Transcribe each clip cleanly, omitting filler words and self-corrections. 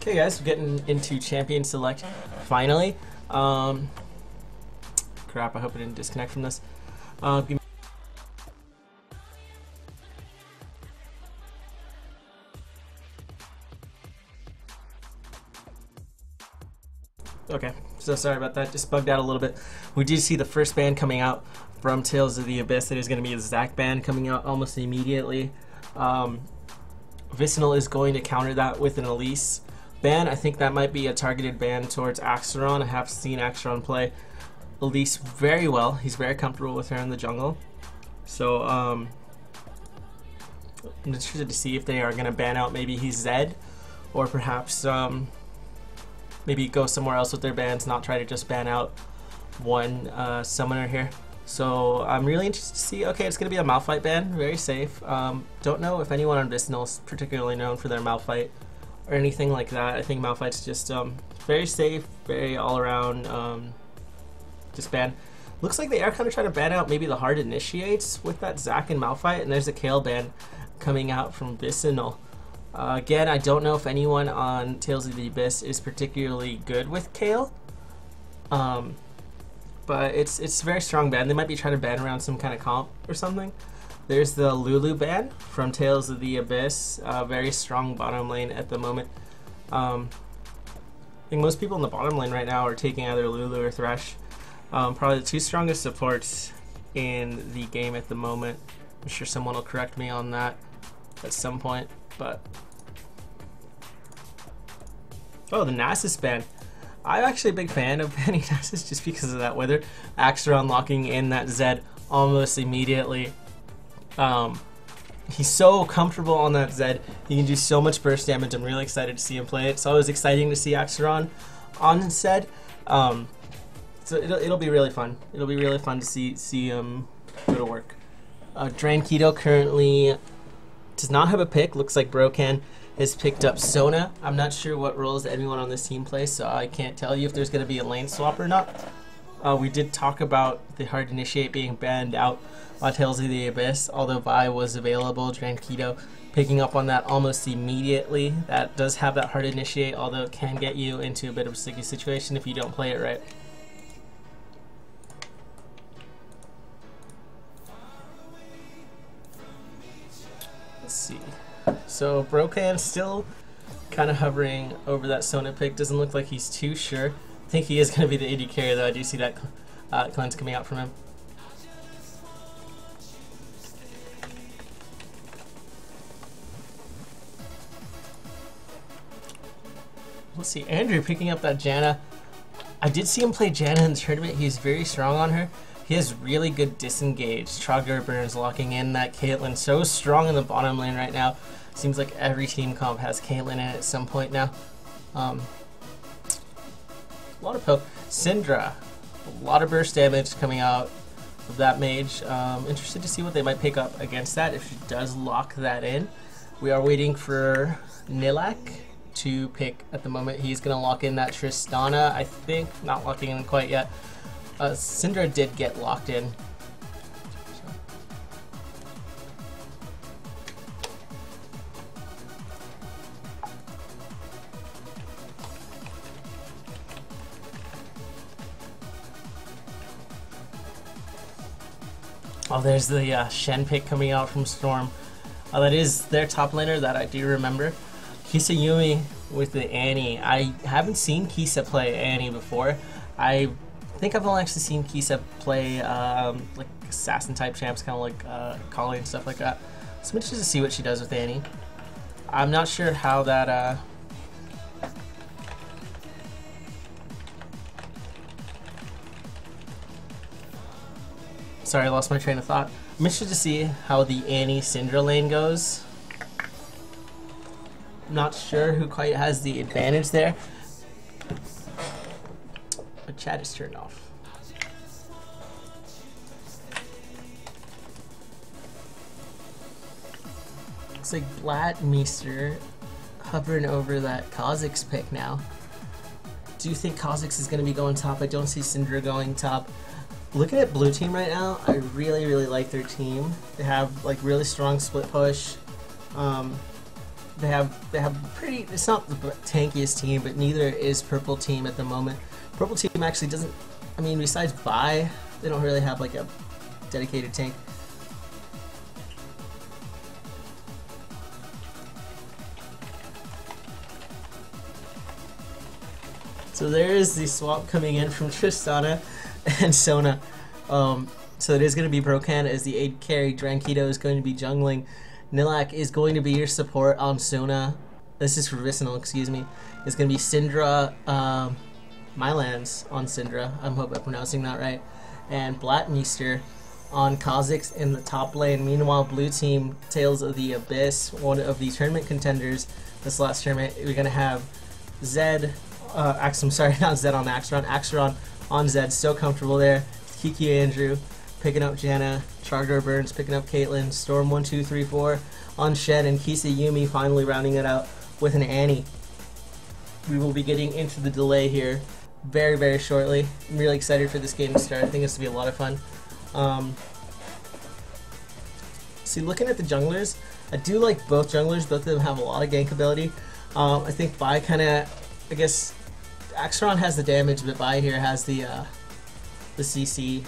Okay guys, we're getting into Champion Select finally. Crap, I hope I didn't disconnect from this. Okay, so sorry about that, just bugged out a little bit. We did see the first band coming out from Tales of the Abyss. It is going to be a Zac band coming out almost immediately. Vicinal is going to counter that with an Elise ban. I think that might be a targeted ban towards Axiron. I have seen Axiron play Elise very well. He's very comfortable with her in the jungle. So I'm interested to see if they are going to ban out maybe he's Zed, or perhaps maybe go somewhere else with their bans, not try to just ban out one summoner here. So I'm really interested to see. Okay, it's going to be a Malphite ban, very safe. Don't know if anyone on Vicinal is particularly known for their Malphite or anything like that. I think Malphite's just very safe, very all-around just ban. Looks like they are kind of trying to ban out maybe the hard initiates with that Zac and Malphite, and there's a Kayle ban coming out from Vicinal. Again, I don't know if anyone on Tales of the Abyss is particularly good with Kayle. But it's a very strong ban. They might be trying to ban around some kind of comp or something. There's the Lulu ban from Tales of the Abyss. Very strong bottom lane at the moment. I think most people in the bottom lane right now are taking either Lulu or Thresh. Probably the two strongest supports in the game at the moment. I'm sure someone will correct me on that at some point. But oh, the Nasus ban. I'm actually a big fan of banning Nasus just because of that weather. Axiron locking in that Zed almost immediately. He's so comfortable on that Zed. He can do so much burst damage. I'm really excited to see him play it. So it was exciting to see Axiron on Zed. So it'll be really fun. It'll be really fun to see him go to work. Dranketo currently does not have a pick. Looks like Brocan has picked up Sona. I'm not sure what roles anyone on this team plays, so I can't tell you if there's going to be a lane swap or not. We did talk about the hard initiate being banned out on Tales of the Abyss, although Vi was available. Dranketo picking up on that almost immediately. That does have that hard initiate, although it can get you into a bit of a sticky situation if you don't play it right. Let's see. So Brocan still kind of hovering over that Sona pick. Doesn't look like he's too sure. I think he is going to be the AD carry, though. I do see that cleanse coming out from him. Let's see, Andrew picking up that Janna. I did see him play Janna in the tournament. He's very strong on her. He has really good disengage. Trogdor Burns locking in that Caitlyn. So strong in the bottom lane right now. Seems like every team comp has Caitlyn in it at some point now. A lot of poke. Syndra. A lot of burst damage coming out of that mage. Interested to see what they might pick up against that if she does lock that in. We are waiting for Nilak to pick at the moment. He's going to lock in that Tristana, I think. Not locking in quite yet. Syndra did get locked in. Oh, there's the Shen pick coming out from Storm. That is their top laner that I do remember. Kisa Yumi with the Annie. I haven't seen Kisa play Annie before. I think I've only actually seen Kisa play like assassin type champs, kind of like Kali and stuff like that. So I'm interested to see what she does with Annie. I'm not sure how that sorry, I lost my train of thought. I'm interested to see how the Annie Syndra lane goes. Not sure who quite has the advantage there. But chat is turned off. Looks like Blatmeister hovering over that Kha'Zix pick now. Do you think Kha'Zix is going to be going top? I don't see Syndra going top. Looking at blue team right now, I really like their team. They have like really strong split push. They have pretty. It's not the tankiest team, but neither is Purple Team at the moment. Purple Team actually doesn't. I mean, besides Vi, they don't really have like a dedicated tank. So there is the swap coming in from Tristana and Sona. So it is going to be Brokan as the AD carry. Drankito is going to be jungling. Nilak is going to be your support on Sona. This is for Vicinal, excuse me. It's going to be Syndra, Mylans on Syndra. I hope I'm pronouncing that right. And Blatmeister on Kha'Zix in the top lane. Meanwhile, blue team, Tales of the Abyss, one of the tournament contenders this last tournament. We're going to have Zed, I'm sorry, not Zed on Axiron. Axiron on Zed, so comfortable there. Kiki Andrew picking up Janna, Charger Burns picking up Caitlyn, Storm 1, 2, 3, 4 on Shen, and Kisa Yumi finally rounding it out with an Annie. We will be getting into the delay here very, very shortly. I'm really excited for this game to start. I think it's going to be a lot of fun. See, looking at the junglers, I do like both junglers. Both of them have a lot of gank ability. I think Vi kind of, I guess, Axiron has the damage, but Vi here has the CC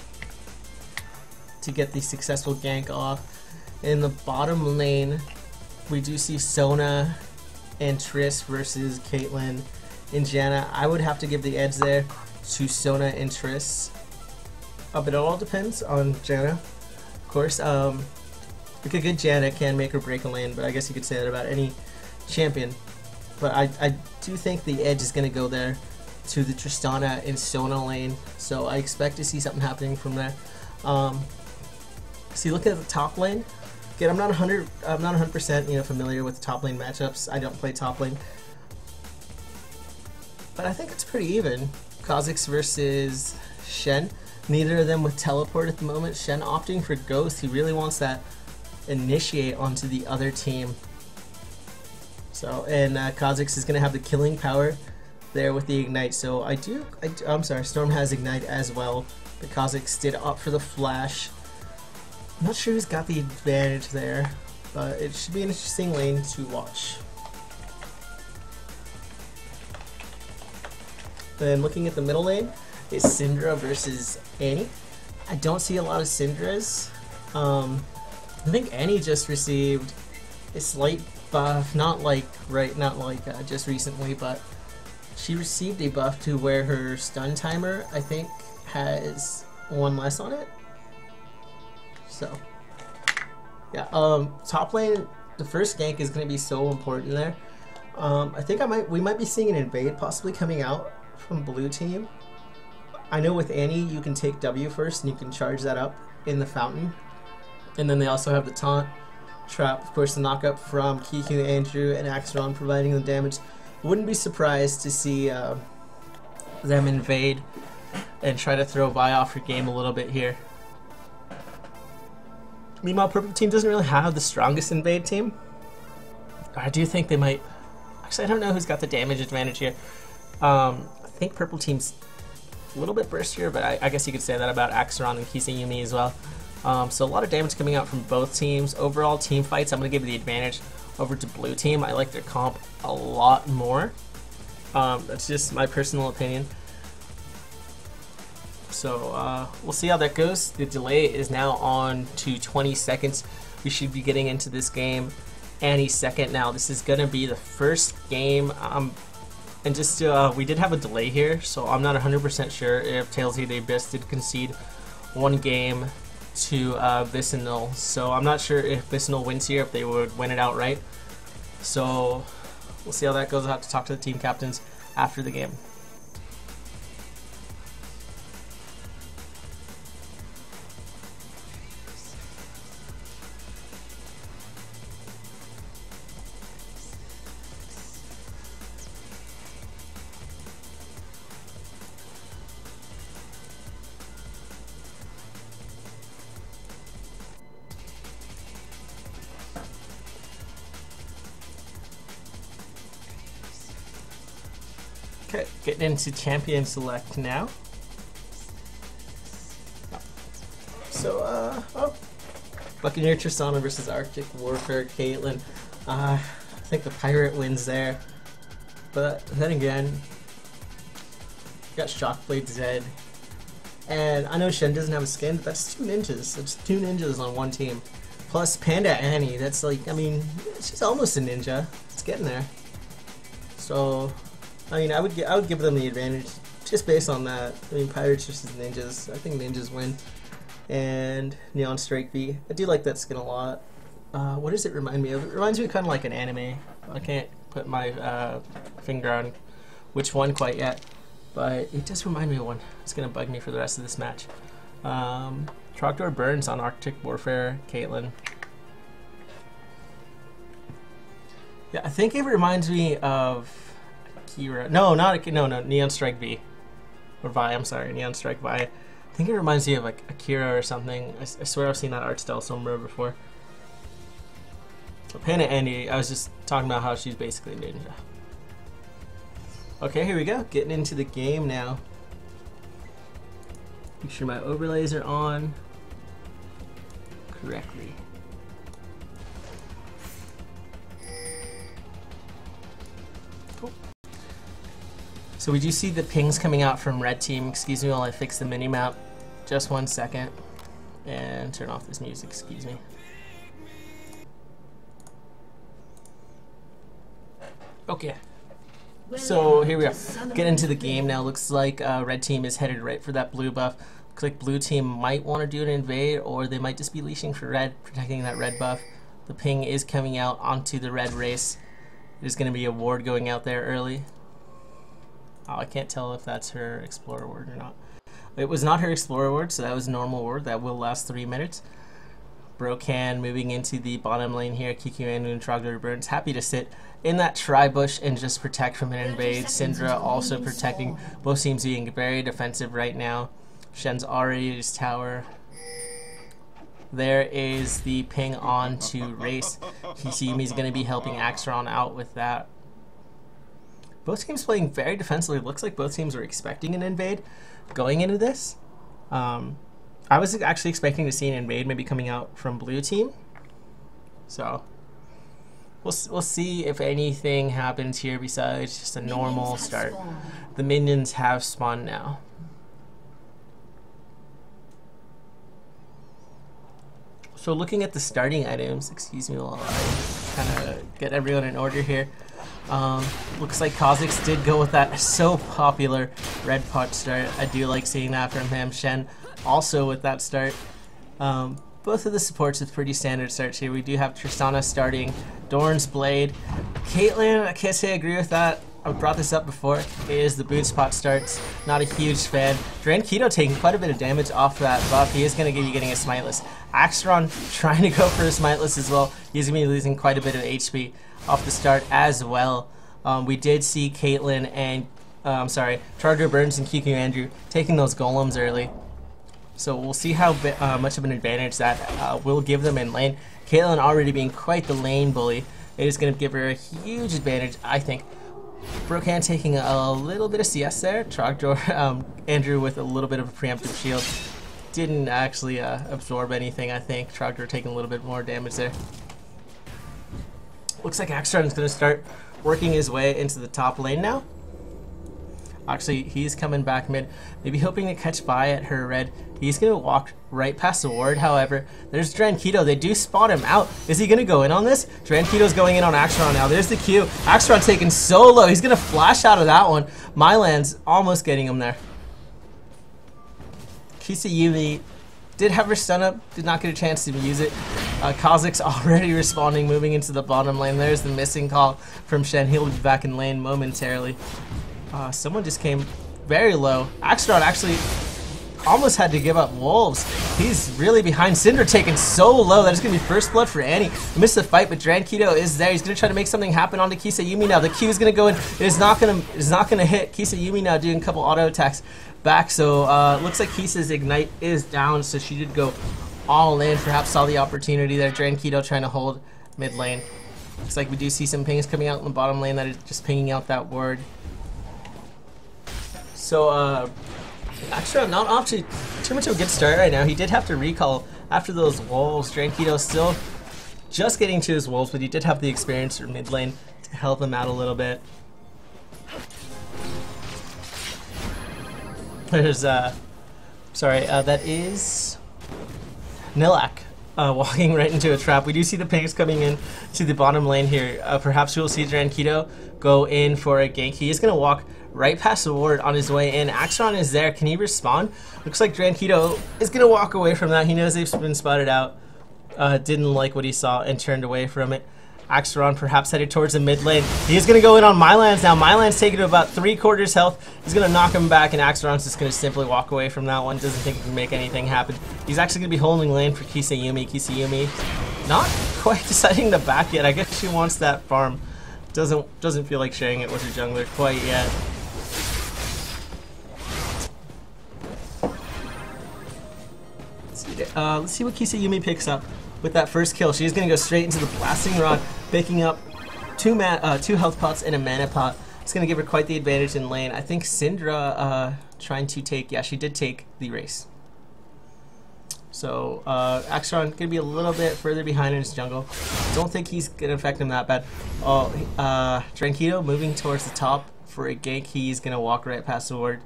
to get the successful gank off. In the bottom lane, we do see Sona and Triss versus Caitlyn and Janna. I would have to give the edge there to Sona and Triss. But it all depends on Janna, of course. Like a good Janna can make or break a lane, but I guess you could say that about any champion. But I do think the edge is going to go there to the Tristana and Sona lane, so I expect to see something happening from there. See, looking at the top lane, again, I'm not 100% familiar with the top lane matchups. I don't play top lane, but I think it's pretty even. Kha'Zix versus Shen. Neither of them with teleport at the moment. Shen opting for Ghost. He really wants that initiate onto the other team. So, and Kha'Zix is going to have the killing power there with the Ignite. So I'm sorry, Storm has Ignite as well, but Kha'Zix did opt for the Flash. I'm not sure who's got the advantage there, but it should be an interesting lane to watch. Then looking at the middle lane, is Syndra versus Annie. I don't see a lot of Syndras. I think Annie just received a slight buff, not like just recently, but she received a buff to where her stun timer, I think, has one less on it. So, yeah, top lane, the first gank is going to be so important there. I think we might be seeing an invade possibly coming out from blue team. I know with Annie, you can take W first and you can charge that up in the fountain. And then they also have the taunt trap, of course, the knockup from Kiku, Andrew, and Axiron providing the damage. Wouldn't be surprised to see them invade and try to throw Vi off her game a little bit here. Meanwhile, Purple Team doesn't really have the strongest invade team. I do think they might. Actually, I don't know who's got the damage advantage here. I think Purple Team's a little bit burstier, but I guess you could say that about Axiron and Kisayumi as well. So a lot of damage coming out from both teams. Overall team fights, I'm going to give the advantage over to blue team. I like their comp a lot more. That's just my personal opinion. So we'll see how that goes. The delay is now on to 20 seconds. We should be getting into this game any second now. This is going to be the first game. And just we did have a delay here, so I'm not 100% sure if Tales of the Abyss did concede one game to Vicinal. So I'm not sure if Vicinal wins here, if they would win it outright. So we'll see how that goes. I'll have to talk to the team captains after the game. Okay, getting into champion select now. So, Buccaneer Tristana versus Arctic Warfare Caitlyn. think the pirate wins there. But then again, got Shockblade Zed. And I know Shen doesn't have a skin, but that's 2 ninjas. That's 2 ninjas on one team. Plus Panda Annie, that's like, I mean, she's almost a ninja. It's getting there. So, I mean, I would give them the advantage just based on that. I mean, pirates versus ninjas. I think ninjas win. And Neon Strike V. I do like that skin a lot. What does it remind me of? It reminds me kind of like an anime. I can't put my finger on which one quite yet, but it does remind me of one. It's gonna bug me for the rest of this match. Trogdor Burns on Arctic Warfare, Caitlyn. Yeah, I think it reminds me of Akira. No, Neon Strike V. Or Vi, I'm sorry, Neon Strike Vi. I think it reminds me of like Akira or something. I swear I've seen that art style somewhere before. Panda Andy, I was just talking about how she's basically a ninja. Okay, here we go. Getting into the game now. Make sure my overlays are on correctly. Cool. So we do see the pings coming out from red team. Excuse me while I fix the mini-map. Just 1 second. And turn off this music, excuse me. Okay. So here we are. Get into the game now. Looks like red team is headed right for that blue buff. Looks like blue team might want to do an invade, or they might just be leashing for red, protecting that red buff. The ping is coming out onto the red race. There's going to be a ward going out there early. Oh, I can't tell if that's her explorer ward or not. It was not her explorer ward, so that was normal ward. That will last 3 minutes. Brocan moving into the bottom lane here. Kikuanu and Trogdor Burns happy to sit in that tri-bush and just protect from an invade. Syndra also protecting. Both teams being very defensive right now. Shen's already at his tower. There is the ping on to race. Kisayumi's going to be helping Axron out with that. Both teams playing very defensively. Looks like both teams were expecting an invade going into this. I was actually expecting to see an invade maybe coming out from blue team. So we'll see if anything happens here besides just a normal start. The minions have spawned now. So looking at the starting items, excuse me while I kind of get everyone in order here. Looks like Kha'Zix did go with that so popular red pot start. I do like seeing that from him. Shen also with that start. Both of the supports with pretty standard starts here. We do have Tristana starting, Dorn's Blade. Caitlyn, I can't say I agree with that. I brought this up before. It is the boot spot starts. Not a huge fan. Drankito taking quite a bit of damage off that buff. He is going to be getting a smiteless. Axron trying to go for a smiteless as well. He's going to be losing quite a bit of HP off the start as well. We did see Caitlyn and, Trogdor Burns and Kiku Andrew taking those golems early. So we'll see how much of an advantage that will give them in lane. Caitlyn already being quite the lane bully. It is going to give her a huge advantage, I think. Brocan taking a little bit of CS there. Trogdor, Andrew with a little bit of a preemptive shield. Didn't actually absorb anything, I think. Trogdor taking a little bit more damage there. Looks like Axron is going to start working his way into the top lane now. Actually, he's coming back mid, maybe hoping to catch by at her red. He's going to walk right past the ward, however. There's Drankito. They do spot him out. Is he going to go in on this? Drankito's going in on Axron now. There's the Q. Axron taken so low. He's going to flash out of that one. Mylan's almost getting him there. Kisayumi did have her stun up. Did not get a chance to use it. Kha'Zix already responding, moving into the bottom lane. There's the missing call from Shen. He'll be back in lane momentarily. Someone just came very low. Axron actually almost had to give up Wolves. He's really behind. Syndra taken so low. That is going to be first blood for Annie. Missed the fight, but Drankito is there. He's going to try to make something happen onto Kisayumi now. The Q is going to go in. It is not going to hit. Kisayumi now doing a couple auto attacks back. So looks like Kisa's Ignite is down. So she did go all in. Perhaps saw the opportunity there. Drankito trying to hold mid lane. Looks like we do see some pings coming out in the bottom lane that is just pinging out that ward. So, Axron not off to too much of a good start right now. He did have to recall after those wolves. Drankito still just getting to his wolves, but he did have the experience for mid lane to help him out a little bit. There's that is Nilak walking right into a trap. We do see the pings coming in to the bottom lane here. Perhaps we'll see Drankito go in for a gank. He is going to walk right past the ward on his way in. Axron is there. Can he respond? Looks like Drankito is going to walk away from that. He knows they've been spotted out. Didn't like what he saw and turned away from it. Axron perhaps headed towards the mid lane. He's going to go in on Mylands now. Mylands taking to about 3/4 health. He's going to knock him back, and Axron's just going to simply walk away from that one. Doesn't think he can make anything happen. He's actually going to be holding lane for Kisayumi. Kisayumi not quite deciding to back yet. I guess she wants that farm. Doesn't feel like sharing it with her jungler quite yet. Let's see what Kisayumi picks up with that first kill. She's going to go straight into the blasting rod, picking up two health pots and a mana pot. It's going to give her quite the advantage in lane. I think Syndra trying to take, yeah, she did take the race. So Axron going to be a little bit further behind in his jungle. Don't think he's going to affect him that bad. Drankito moving towards the top for a gank. He's going to walk right past the ward,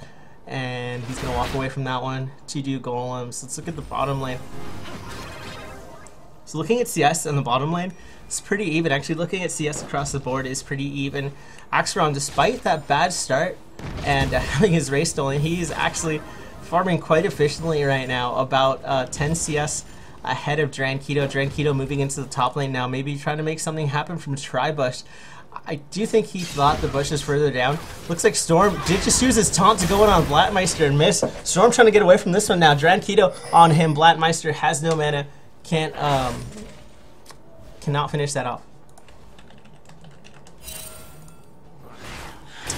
and he's going to walk away from that one to do golems. Let's look at the bottom lane. So looking at CS in the bottom lane, it's pretty even. Actually, looking at CS across the board is pretty even. Axron, despite that bad start and having his race stolen, he's actually farming quite efficiently right now, about 10 CS ahead of Drankito. Drankito moving into the top lane now, maybe trying to make something happen from Tri-Bush. I do think he thought the bush is further down. Looks like Storm did just use his taunt to go in on Blattmeister and miss. Storm trying to get away from this one now. Drankito on him. Blattmeister has no mana. Cannot finish that off.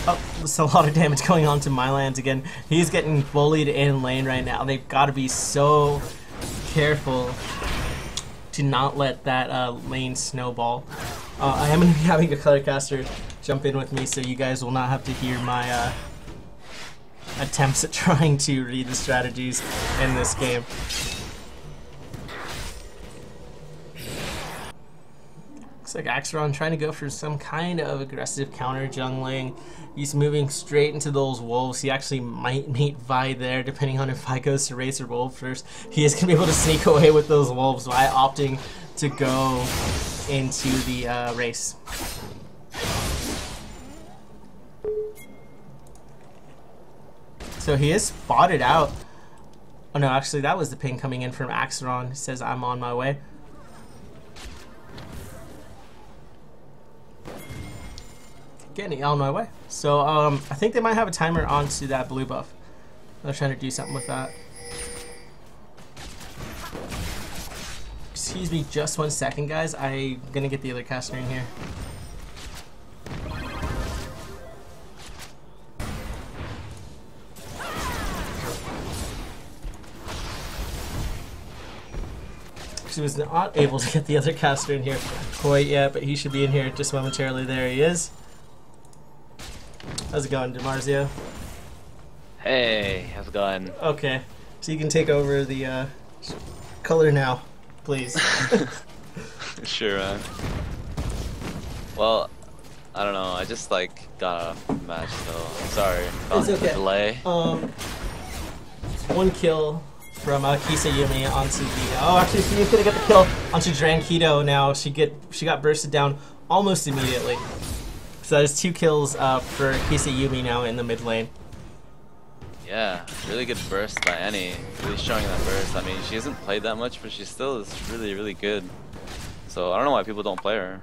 Oh, there's a lot of damage going on to Mylands again. He's getting bullied in lane right now. They've got to be so careful to not let that lane snowball. I am going to be having a color caster jump in with me, so you guys will not have to hear my attempts at trying to read the strategies in this game. Looks like Axron trying to go for some kind of aggressive counter jungling. He's moving straight into those wolves. He actually might meet Vi there, depending on if Vi goes to race or wolf first. He is going to be able to sneak away with those wolves by opting to go into the race. So he is spotted out. Oh no, actually that was the ping coming in from Axron. He says, I'm on my way. Getting on my way. So I think they might have a timer onto that blue buff. They're trying to do something with that. Excuse me just 1 second, guys. I'm gonna get the other caster in here. She was not able to get the other caster in here quite yet, but he should be in here just momentarily. There he is. How's it going, DeMarzio? Hey, how's it going? Okay, so you can take over the color now, please. Sure, man. Well, I don't know. I just got a match, so I'm sorry about the delay. One kill from Kisayumi onto the. Oh, actually, she's gonna get the kill onto Drankito now. She got bursted down almost immediately. So there's 2 kills for Kisayumi now in the mid lane. Yeah, really good burst by Annie. Really showing that burst. I mean, she hasn't played that much, but she still is really, really good. So I don't know why people don't play her.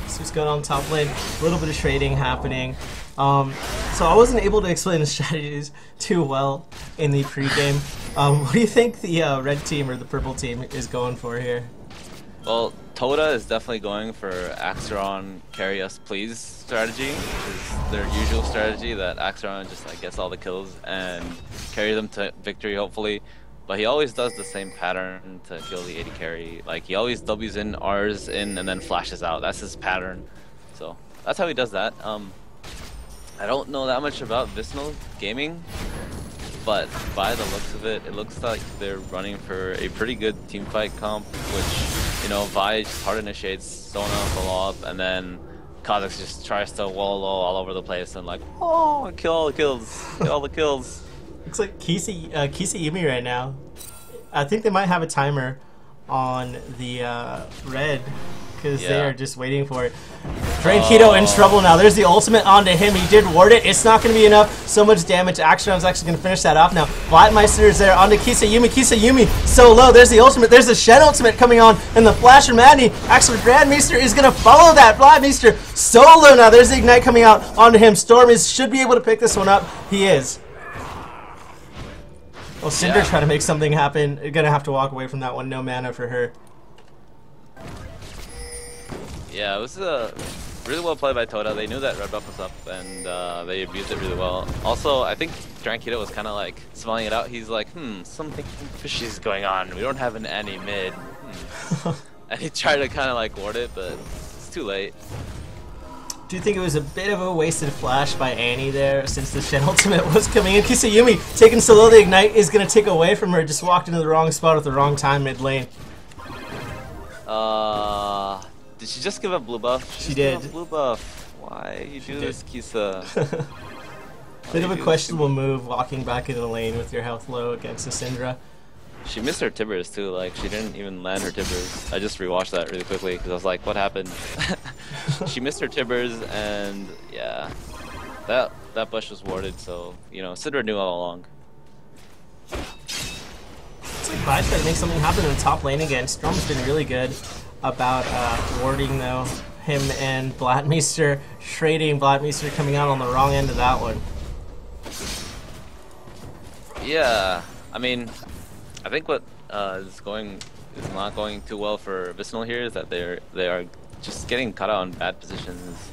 So what's going on top lane? A little bit of trading happening. So I wasn't able to explain the strategies too well in the pregame. What do you think the red team or the purple team is going for here? Well, TOTA is definitely going for Axron carry us please strategy, which is their usual strategy that Axron just gets all the kills and carry them to victory hopefully. But he always does the same pattern to kill the AD carry. Like he always W's in, R's in, and then flashes out. That's his pattern. So that's how he does that. I don't know that much about Vicinal gaming, but by the looks of it, it looks like they're running for a pretty good teamfight comp, which You know, Vi just hard initiates, Sona follow up, and then Kha'Zix just tries to wall low all over the place and like, oh, kill all the kills, kill all the kills. Looks like Kisa Yumi right now. I think they might have a timer on the red because they are just waiting for it. Drankito in trouble now. There's the ultimate onto him. He did ward it. It's not going to be enough. So much damage. Axion's actually going to finish that off now. Blattmeister is there onto Kisa Yumi. Kisa Yumi so low. There's the ultimate. There's the Shen ultimate coming on. And the Flash from Madney. Actually, Grandmeister is going to follow that. Blattmeister so low now. There's the Ignite coming out onto him. Storm should be able to pick this one up. He is. Well, Cinder trying to make something happen. You're going to have to walk away from that one. No mana for her. Yeah, it was really well played by TOTA. They knew that red buff was up, and they abused it really well. Also, I think Drankito was kind of like smelling it out. He's like, something fishy is going on. We don't have an Annie mid. And he tried to kind of like ward it, but it's too late. Do you think it was a bit of a wasted flash by Annie there since the Shen ultimate was coming in? Kisa Yumi taking so low, the Ignite is going to take away from her. Just walked into the wrong spot at the wrong time mid lane. Did she just give a blue buff? She did. Blue buff. Why you do this, Kisa? Bit of a questionable move, walking back into the lane with your health low against the Syndra. She missed her Tibbers too. Like she didn't even land her Tibbers. I just rewatched that really quickly because I was like, "What happened?" She missed her Tibbers, and yeah, that bush was warded. So you know, Syndra knew all along. It's like Vi's trying to make something happen in the top lane again. Storm's been really good about warding though. Him and Blattmeister trading. Blattmeister coming out on the wrong end of that one. Yeah, I mean, I think what is not going too well for Vicinal here is that they are just getting caught out on bad positions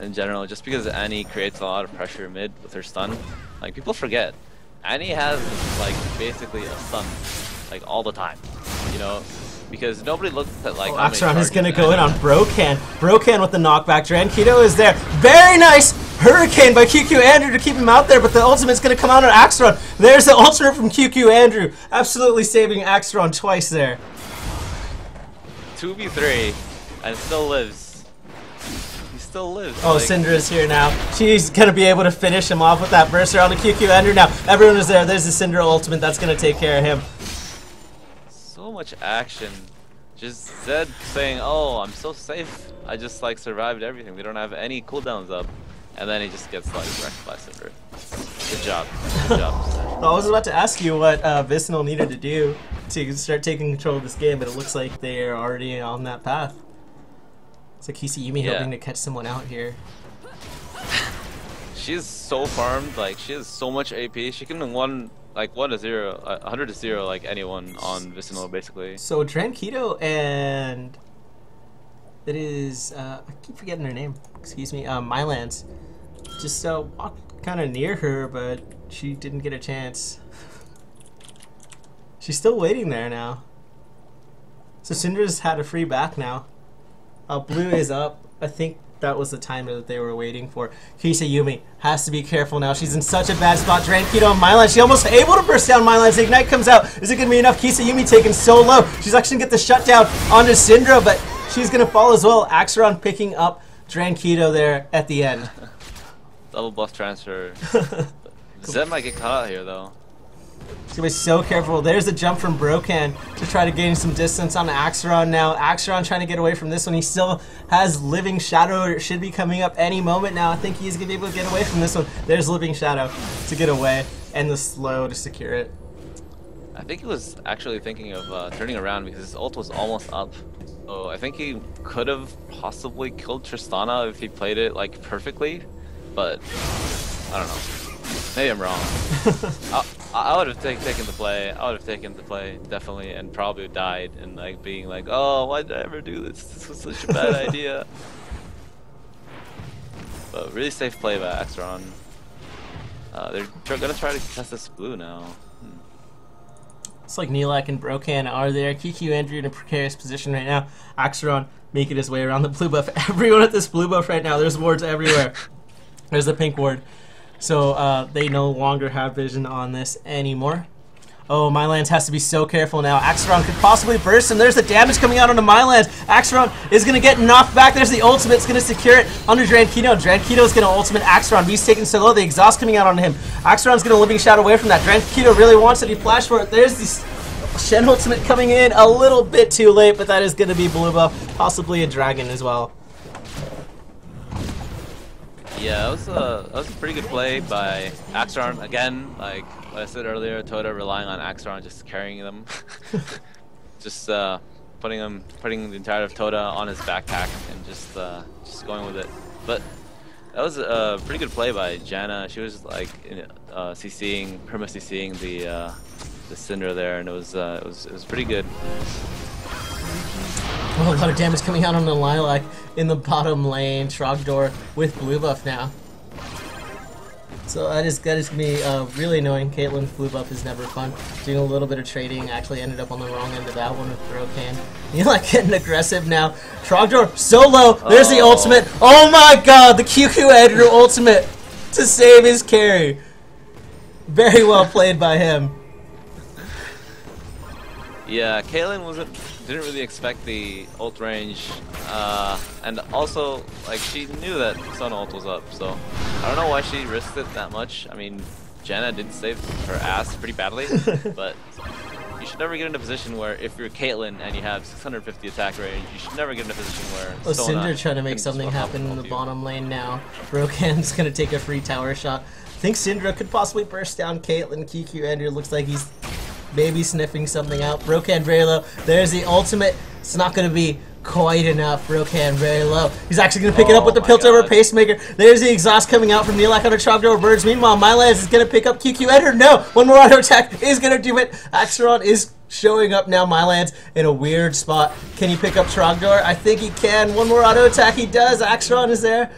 in general. Just because Annie creates a lot of pressure mid with her stun, like people forget, Annie has like basically a stun like all the time, you know. Because nobody looks at like. Axron is going to go in on Brocan. Brocan with the knockback. Drankito is there. Very nice Hurricane by QQ Andrew to keep him out there, but the ultimate's going to come out on Axron. There's the ultimate from QQ Andrew. Absolutely saving Axron twice there. 2v3 and still lives. He still lives. Oh, like, Syndra's here now. She's going to be able to finish him off with that burster on the QQ Andrew now. Everyone is there. There's the Syndra ultimate. That's going to take care of him. So much action. Just Zed saying, "Oh, I'm so safe. I just like survived everything. We don't have any cooldowns up," and then he just gets like wrecked by Cinder. Good job. Good job. I was about to ask you what Vicinal needed to do to start taking control of this game, but it looks like they are already on that path. It's like Kisa Yumi hoping to catch someone out here. She's so farmed. Like she has so much AP. She can win. Like 1-0, 100-0, like anyone on Vicinal basically. So Drankito and it is I keep forgetting her name. Excuse me, Mylance. Just walked kind of near her, but she didn't get a chance. She's still waiting there now. So Syndra's had a free back now. Blue is up. I think that was the timer that they were waiting for. Kisa Yumi has to be careful now. She's in such a bad spot. Drankito and Mylance. She almost able to burst down Mylance. Ignite comes out. Is it going to be enough? Kisa Yumi taken so low. She's actually going to get the shutdown onto Syndra, but she's going to fall as well. Axron picking up Drankito there at the end. Double buff transfer. Zed might get caught out here though. She's going to be so careful. There's a jump from Brocan to try to gain some distance on Axron now. Axron trying to get away from this one. He still has Living Shadow. It should be coming up any moment now. I think he's going to be able to get away from this one. There's Living Shadow to get away and the slow to secure it. I think he was actually thinking of turning around because his ult was almost up. So I think he could have possibly killed Tristana if he played it like perfectly, but I don't know. Maybe I'm wrong. I would have taken the play. I would have taken the play definitely, and probably died and like being like, "Oh, why did I ever do this? This was such a bad idea." But really safe play by Axron. They're gonna try to test this blue now. It's like Nilak and Brocan are there. QQ Andrew in a precarious position right now. Axron making his way around the blue buff. Everyone at this blue buff right now. There's wards everywhere. There's the pink ward. So they no longer have vision on this anymore. Oh, Mylands has to be so careful now. Axeron could possibly burst him. There's the damage coming out onto Mylands. Axeron is going to get knocked back. There's the ultimate. It's going to secure it under Drankito. Drankito is going to ultimate Axeron. He's taking so low. The exhaust coming out on him. Axeron's going to living shout away from that. Drankito really wants it. He flashed for it. There's the Shen ultimate coming in a little bit too late, but that is going to be blue buff. Possibly a dragon as well. Yeah, that was a pretty good play by Axeron. Again, like what I said earlier, Tota relying on Axeron, just carrying them, just putting the entire of Tota on his backpack and just going with it. But that was a pretty good play by Janna. She was like CCing, perma CCing the Syndra there, and it was pretty good. Oh, a lot of damage coming out on the Lilac in the bottom lane. Trogdor with blue buff now. So that is going to be really annoying. Caitlyn's blue buff is never fun. Doing a little bit of trading, actually ended up on the wrong end of that one with Brocan. You're like getting aggressive now. Trogdor so low. There's the ultimate. Oh my god, the QQ Edgar ultimate to save his carry. Very well played by him. Yeah, Caitlyn didn't really expect the ult range, and also like she knew that Sun ult was up, so I don't know why she risked it that much. I mean, Janna did save her ass pretty badly, but you should never get in a position where if you're Caitlyn and you have 650 attack range, you should never get in a position where Cinder trying to make something happen in the bottom lane now. Brocan's gonna take a free tower shot. I think Syndra could possibly burst down Caitlyn. QQ Andrew looks like he's maybe sniffing something out. Brocan very low. There's the ultimate. It's not going to be quite enough. Brocan very low. He's actually going to pick it up with the Piltover Pacemaker. There's the exhaust coming out from Neelak under Trogdor Birds. Meanwhile, Mylands is going to pick up QQ Ender. No! One more auto attack is going to do it. Axeron is showing up now. Mylands in a weird spot. Can he pick up Trogdor? I think he can. One more auto attack. He does. Axeron is there.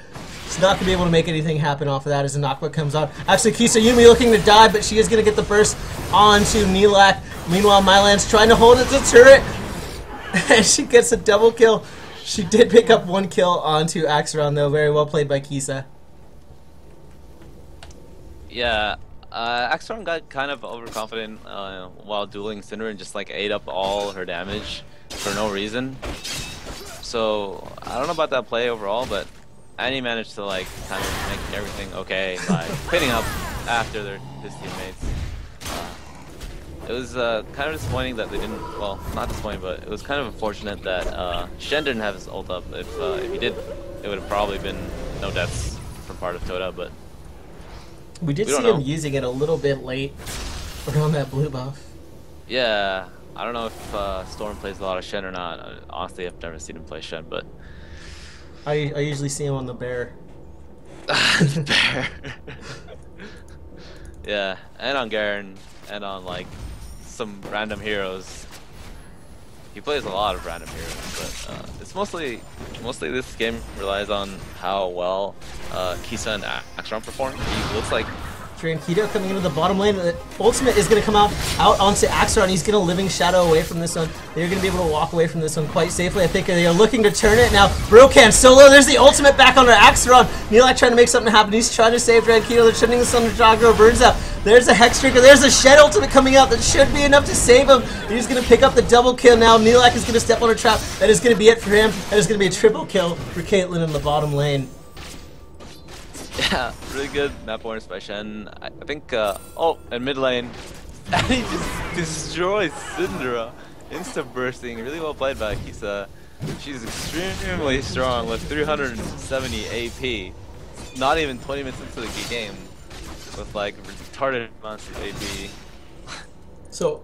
He's not going to be able to make anything happen off of that as the knockback comes on. Actually, Kisa Yumi looking to die, but she is going to get the burst onto Neelak. Meanwhile, Mylands trying to hold it to turret. And she gets a double kill. She did pick up one kill onto Axeron, though. Very well played by Kisa. Yeah, Axeron got kind of overconfident while dueling Syndra and just like ate up all her damage for no reason. So, I don't know about that play overall, but Annie managed to like kind of make everything okay by pinning up after his teammates. It was kind of disappointing that they didn't. Well, not disappointing, but it was kind of unfortunate that Shen didn't have his ult up. If he did, it would have probably been no deaths from part of Tota. But we did see him using it a little bit late around that blue buff. Yeah, I don't know if Storm plays a lot of Shen or not. Honestly, I've never seen him play Shen, but I usually see him on the bear. The bear. Yeah, and on Garen, and on like some random heroes. He plays a lot of random heroes, but it's mostly this game relies on how well Kisa and Axeron perform. He looks like Drankito coming into the bottom lane. The ultimate is going to come out onto Axeron. He's going to living shadow away from this one. They're going to be able to walk away from this one quite safely. I think they are looking to turn it now. Brocan solo. There's the ultimate back onto Axeron. Neelak trying to make something happen. He's trying to save Drankito. They're turning this on the Jogger. Birds out. There's a Hex Drinker. There's a Shed ultimate coming out that should be enough to save him. He's going to pick up the double kill now. Neelak is going to step on a trap. That is going to be it for him. That is going to be a triple kill for Caitlyn in the bottom lane. Yeah, really good map awareness by Shen. I think, oh, and mid lane, and he just destroys Syndra. Insta-bursting, really well played by Kisa. She's extremely strong with 370 AP. Not even 20 minutes into the game, with like retarded amounts of AP. So,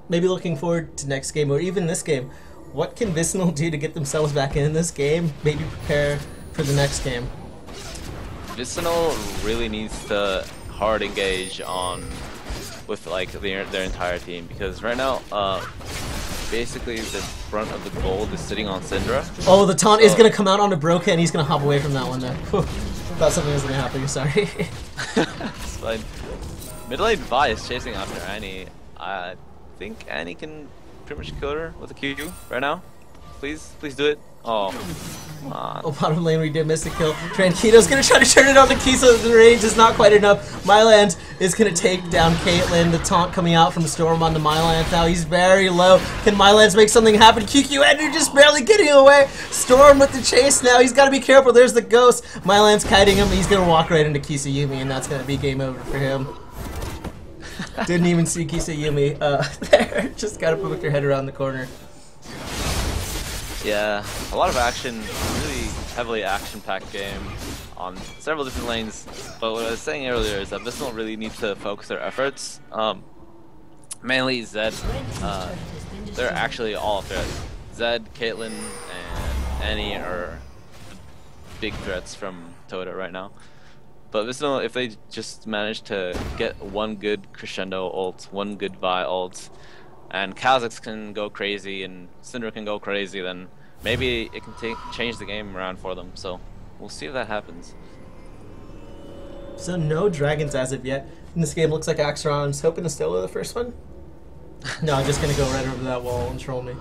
maybe looking forward to next game, or even this game, what can Vicinal do to get themselves back in this game? Maybe prepare for the next game. Vicinal really needs to hard engage with like their entire team, because right now basically the front of the gold is sitting on Syndra. Oh, the taunt is gonna come out onto Broca and he's gonna hop away from that one there. Thought something was gonna happen, sorry. It's fine. Mid lane Vi is chasing after Annie. I think Annie can pretty much kill her with a Q right now. Please do it. Oh, come on. Oh, bottom lane, we did miss a kill. Drankito's gonna try to turn it on to Kisa. The range is not quite enough. Myland is gonna take down Caitlyn. The taunt coming out from Storm on the Myland now. He's very low. Can Mylands make something happen? QQ Ender just barely getting away. Storm with the chase now. He's gotta be careful. There's the ghost. Myland's kiting him. He's gonna walk right into Kisayumi, and that's gonna be game over for him. Didn't even see Kisayumi there. Just gotta put your head around the corner. Yeah, a lot of action, really heavily action-packed game on several different lanes. But what I was saying earlier is that Vicinal really needs to focus their efforts. Mainly Zed, they're actually all threats. Zed, Caitlyn, and Annie are the big threats from TOTA right now. But Vicinal, if they just manage to get one good Crescendo ult, one good Vi ult, and Kha'Zix can go crazy and Syndra can go crazy, then maybe it can change the game around for them. So we'll see if that happens. So no dragons as of yet in this game. Looks like Axeron's hoping to solo the first one. No, I'm just gonna go right over that wall and troll me.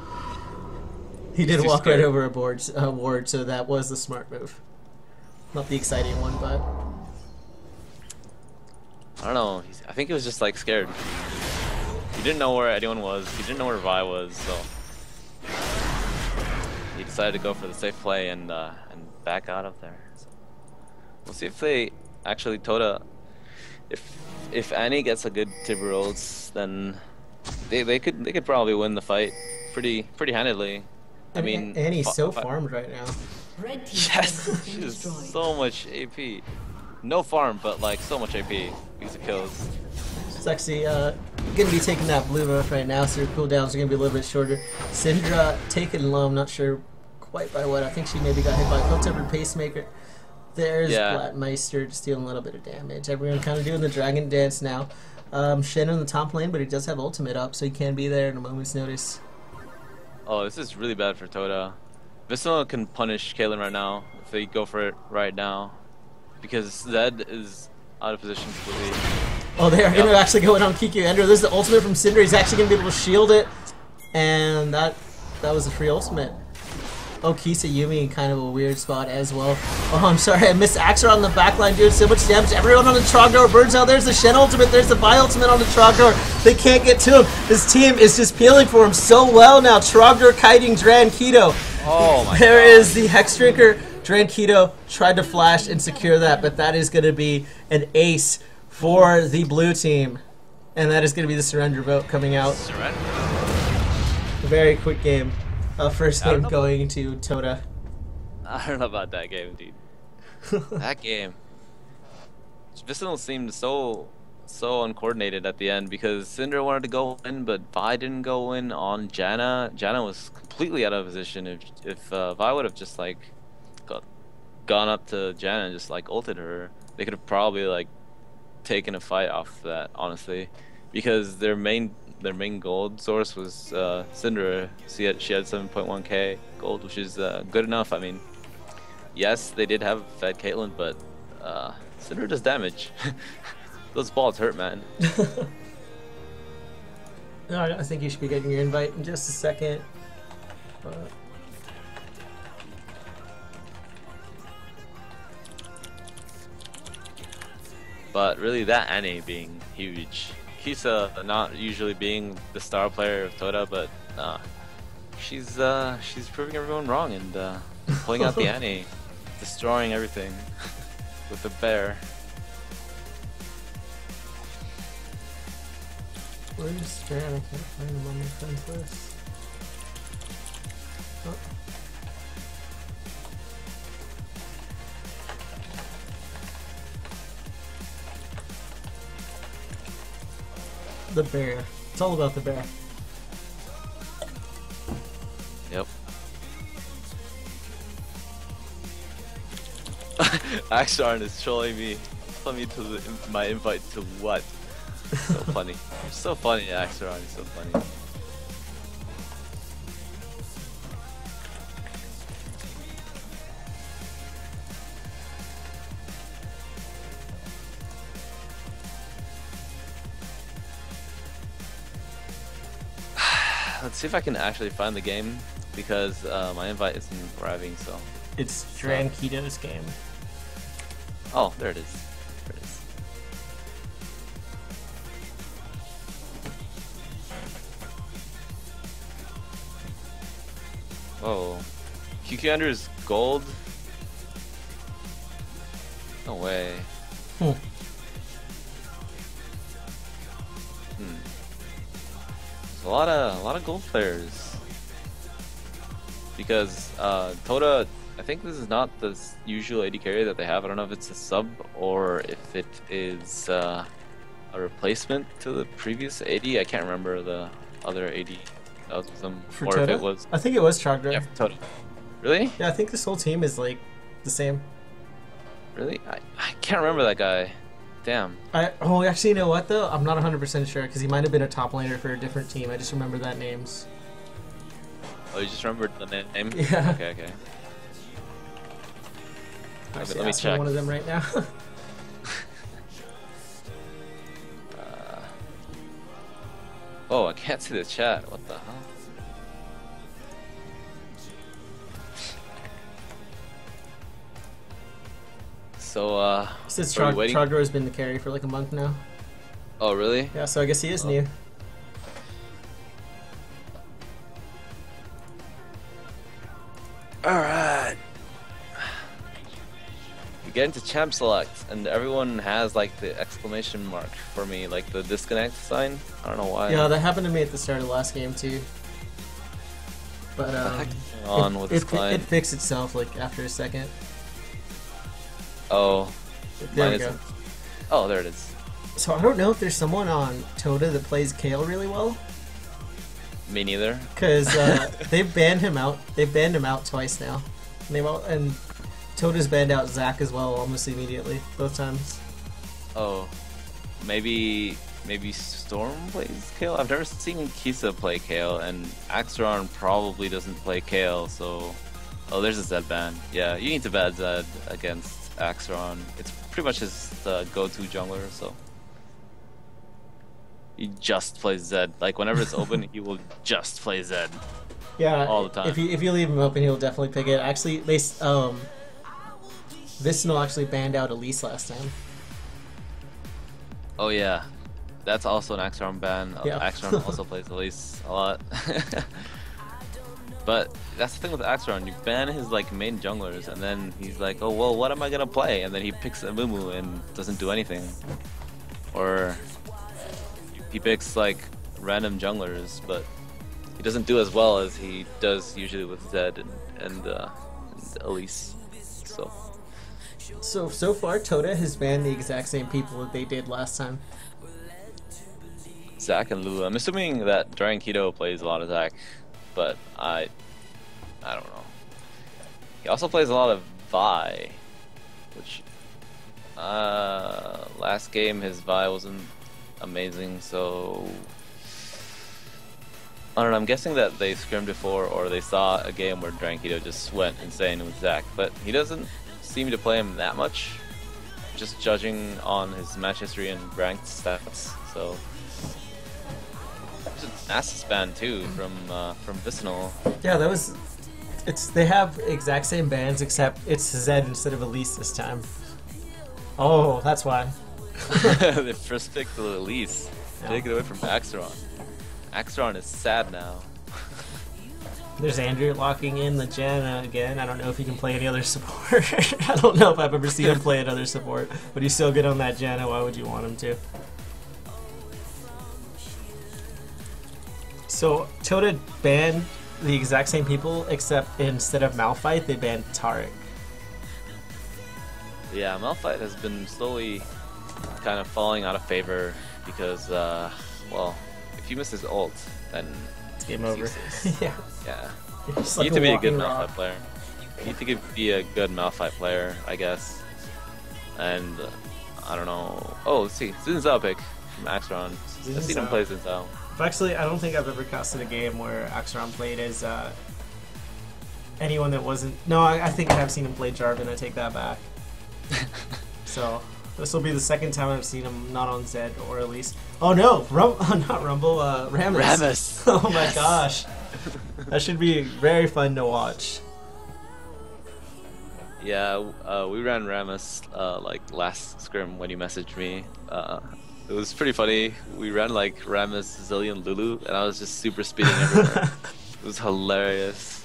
He did walk right over a ward, so that was the smart move. Not the exciting one, but I don't know. I think he was just like scared. He didn't know where anyone was. He didn't know where Vi was, so he decided to go for the safe play and back out of there. So we'll see if they actually TOTA. If Annie gets a good Tibber ults, then they could probably win the fight pretty handedly. I mean, Annie's so farmed right now. Yes, she's so much AP. No farm, but like so much AP because of kills. It's actually gonna be taking that blue buff right now, so your cooldowns are gonna be a little bit shorter. Syndra taken low, I'm not sure quite by what. I think she maybe got hit by a October Pacemaker. There's Blattmeister just dealing a little bit of damage. Everyone kind of doing the dragon dance now. Shen in the top lane, but he does have ultimate up, so he can be there in a moment's notice. Oh, this is really bad for TOTA. Vicinal can punish Caitlyn right now if they go for it right now, because Zed is out of position completely. Oh, they are going to actually go in on Kiku Ender. This is the ultimate from Cinder. He's actually going to be able to shield it, and that was a free ultimate. Oh, Kisayumi in kind of a weird spot as well. Oh, I'm sorry, I missed Axer on the backline doing so much damage. Everyone on the Trogdor burns out. There's the Shen ultimate, there's the Vi ultimate on the Trogdor. They can't get to him. This team is just peeling for him so well now. Trogdor kiting Drankito. Oh my There is the Hex Drinker. Drankito tried to flash and secure that, but that is going to be an ace for the blue team. And that is going to be the surrender vote coming out. Surrender. A very quick game. First game going to TOTA. I don't know about that game, dude. That game. Vicinal seemed so uncoordinated at the end because Syndra wanted to go in, but Vi didn't go in on Janna. Janna was completely out of position. If Vi would have just like gone up to Janna and just like ulted her, they could have probably like taken a fight off that, honestly, because their main gold source was Syndra. She had 7.1k gold, which is good enough. I mean, yes, they did have fed Caitlyn, but Syndra does damage. Those balls hurt, man. No, I think you should be getting your invite in just a second. But really, that Annie being huge. Kisa not usually being the star player of TOTA, but she's proving everyone wrong and pulling out the Annie, destroying everything with the bear. Where's Stran? I can't find him on my friend's list. Oh. The bear. It's all about the bear. Yep. Axarn is trolling me. Tell me to my invite to what? So funny. You're so funny, Axaron. You're so funny. Let's see if I can actually find the game because my invite isn't arriving. So. It's Drankito's game. Oh, there it is. There it is. Whoa. QQ Under's gold? No way. Hmm. There's a lot of gold players. Because TOTA, I think this is not the usual AD carry that they have. I don't know if it's a sub or if it is a replacement to the previous AD. I can't remember the other AD. That was them. For or TOTA? if it was. I think it was Trogdor. Yeah, for TOTA. Really? Yeah, I think this whole team is like the same. Really? I can't remember that guy. Damn. Oh, actually, you know what though? I'm not 100% sure because he might have been a top laner for a different team. I just remember that names. Oh, you just remembered the name? Yeah. Okay, okay. Actually, Let me ask check. one of them right now. Oh, I can't see the chat. What the hell? So, Since are we waiting? Trogdor has been the carry for like a month now. Oh, really? Yeah, so I guess he is Oh. new. Alright. We get into champ select, and everyone has like the exclamation mark for me, like the disconnect sign. I don't know why. Yeah, that happened to me at the start of the last game too. But What the heck is going on with this client? it fixed itself like after a second. Oh. There mine we go. isn't. Oh, there it is. So I don't know if there's someone on TOTA that plays Kale really well, Me neither. because they've banned him out. They've banned him out twice now, and TOTA's banned out Zach as well almost immediately, both times. Oh. Maybe Storm plays Kale? I've never seen Kisa play Kale, and Axeron probably doesn't play Kale, so... Oh, there's a Zed ban. Yeah, you need to ban Zed against Axeron. It's pretty much his go-to jungler, so... He just plays Zed. Like, whenever it's open, he will just play Zed. Yeah, all the time. If you leave him open, he'll definitely pick it. Actually, Vicinal actually banned out Elise last time. Oh yeah, that's also an Axeron ban. Yeah. Axeron also plays Elise a lot. But that's the thing with Axeron, you ban his like main junglers, and then he's like, oh well, what am I gonna play? And then he picks a Mumu and doesn't do anything. Or he picks like random junglers, but he doesn't do as well as he does usually with Zed and Elise. So far, TOTA has banned the exact same people that they did last time. Zac and Lulu. I'm assuming that Drankito plays a lot of Zac, but I don't know. He also plays a lot of Vi, which last game his Vi wasn't amazing, so I don't know. I'm guessing that they scrimmed before, or they saw a game where Drankito just went insane with Zac, but he doesn't seem to play him that much, just judging on his match history and ranked stats. So there's an assist ban too from Vicinal. Yeah, that was. They have exact same bans except it's Zed instead of Elise this time. Oh, that's why. They first picked the Elise. Yeah. Take it away from Axeron. Axeron is sad now. There's Andrew locking in the Janna again. I don't know if he can play any other support. I don't know if I've ever seen him play another support, but he's so good on that Janna. Why would you want him to? So TOTA banned the exact same people, except instead of Malphite, they banned Taric. Yeah, Malphite has been slowly kind of falling out of favor because, well, if you miss his ult, then It's game over. useless. Yeah. Yeah. It's You like need to be a good walking rock. Malphite player. You need to be a good Malphite player, I guess. And I don't know. Oh, let's see. Zinzao pick from Axeron. I've seen him Zinzao. play Zinzao. But actually, I don't think I've ever casted a game where Axeron played as anyone that wasn't. No, I think I have seen him play Jarvan. I take that back. So this will be the second time I've seen him not on Zed or at least. Oh no, not Rumble. Rammus. Rammus. Oh my gosh. That should be very fun to watch. Yeah, we ran Rammus like last scrim when you messaged me. It was pretty funny. We ran like Rammus, Zillion, Lulu, and I was just super speeding everywhere. It was hilarious.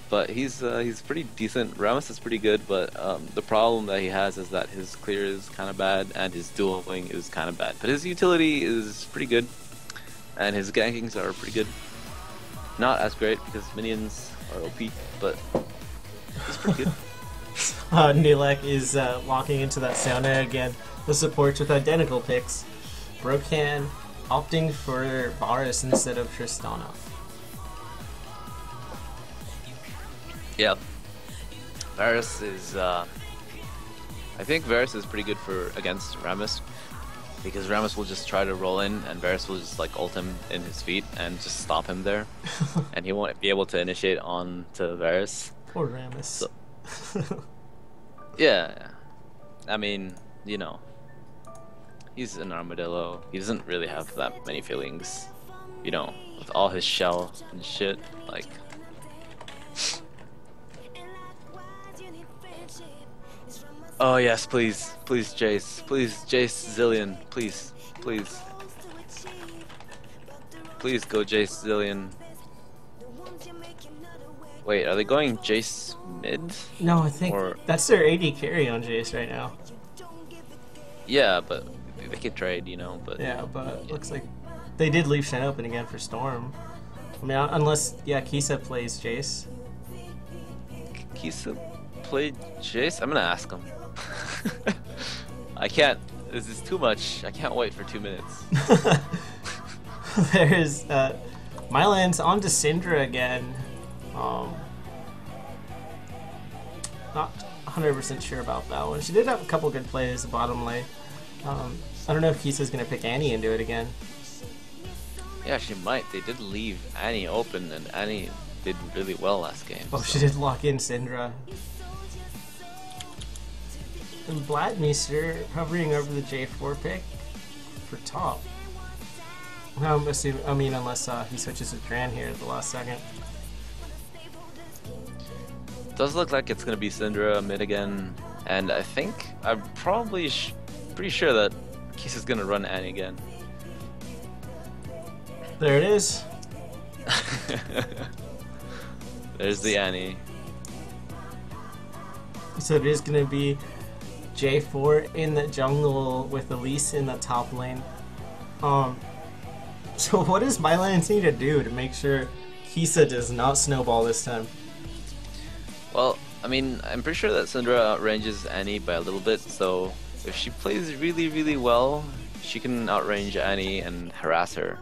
But he's pretty decent. Rammus is pretty good, but the problem that he has is that his clear is kind of bad and his dueling is kind of bad. But his utility is pretty good, and his gankings are pretty good. Not as great because minions are OP, but it's pretty good. Nilek is locking into that Sauna again. The supports with identical picks. Brokan opting for Varus instead of Tristana. Yeah, Varus is. I think Varus is pretty good for against Rammus, because Rammus will just try to roll in, and Varus will just like ult him in his feet and just stop him there, and he won't be able to initiate on to Varus. Poor Rammus. So, yeah, I mean, you know, he's an armadillo. He doesn't really have that many feelings, you know, with all his shell and shit. Like. Oh yes, please, please Jace, please Jace Zillion, please, please, please go Jace Zillion. Wait, are they going Jace mid? No, I think that's their AD carry on Jace right now. Yeah, but they could trade, you know. But yeah, but looks like they did leave Shen open again for Storm. I mean, unless Kisa plays Jace. Kisa played Jace? I'm gonna ask him. I can't. This is too much. I can't wait for 2 minutes. There's Mylan's on to Syndra again. Not 100% sure about that one. She did have a couple good plays bottom lane. I don't know if Kisa's gonna pick Annie and do it again. Yeah, she might. They did leave Annie open, and Annie did really well last game. Oh, so. She did lock in Syndra. And Vladimir hovering over the J4 pick for top. I'm assuming, I mean, unless he switches with Dran here at the last second. Does look like it's gonna be Syndra mid again, and I think I'm probably pretty sure that Kisa's gonna run Annie again. There it is. There's the Annie. So it is gonna be J4 in the jungle with Elise in the top lane. So what does Mylands need to do to make sure Kisa does not snowball this time? Well, I mean, I'm pretty sure that Syndra outranges Annie by a little bit, so if she plays really, really well, she can outrange Annie and harass her.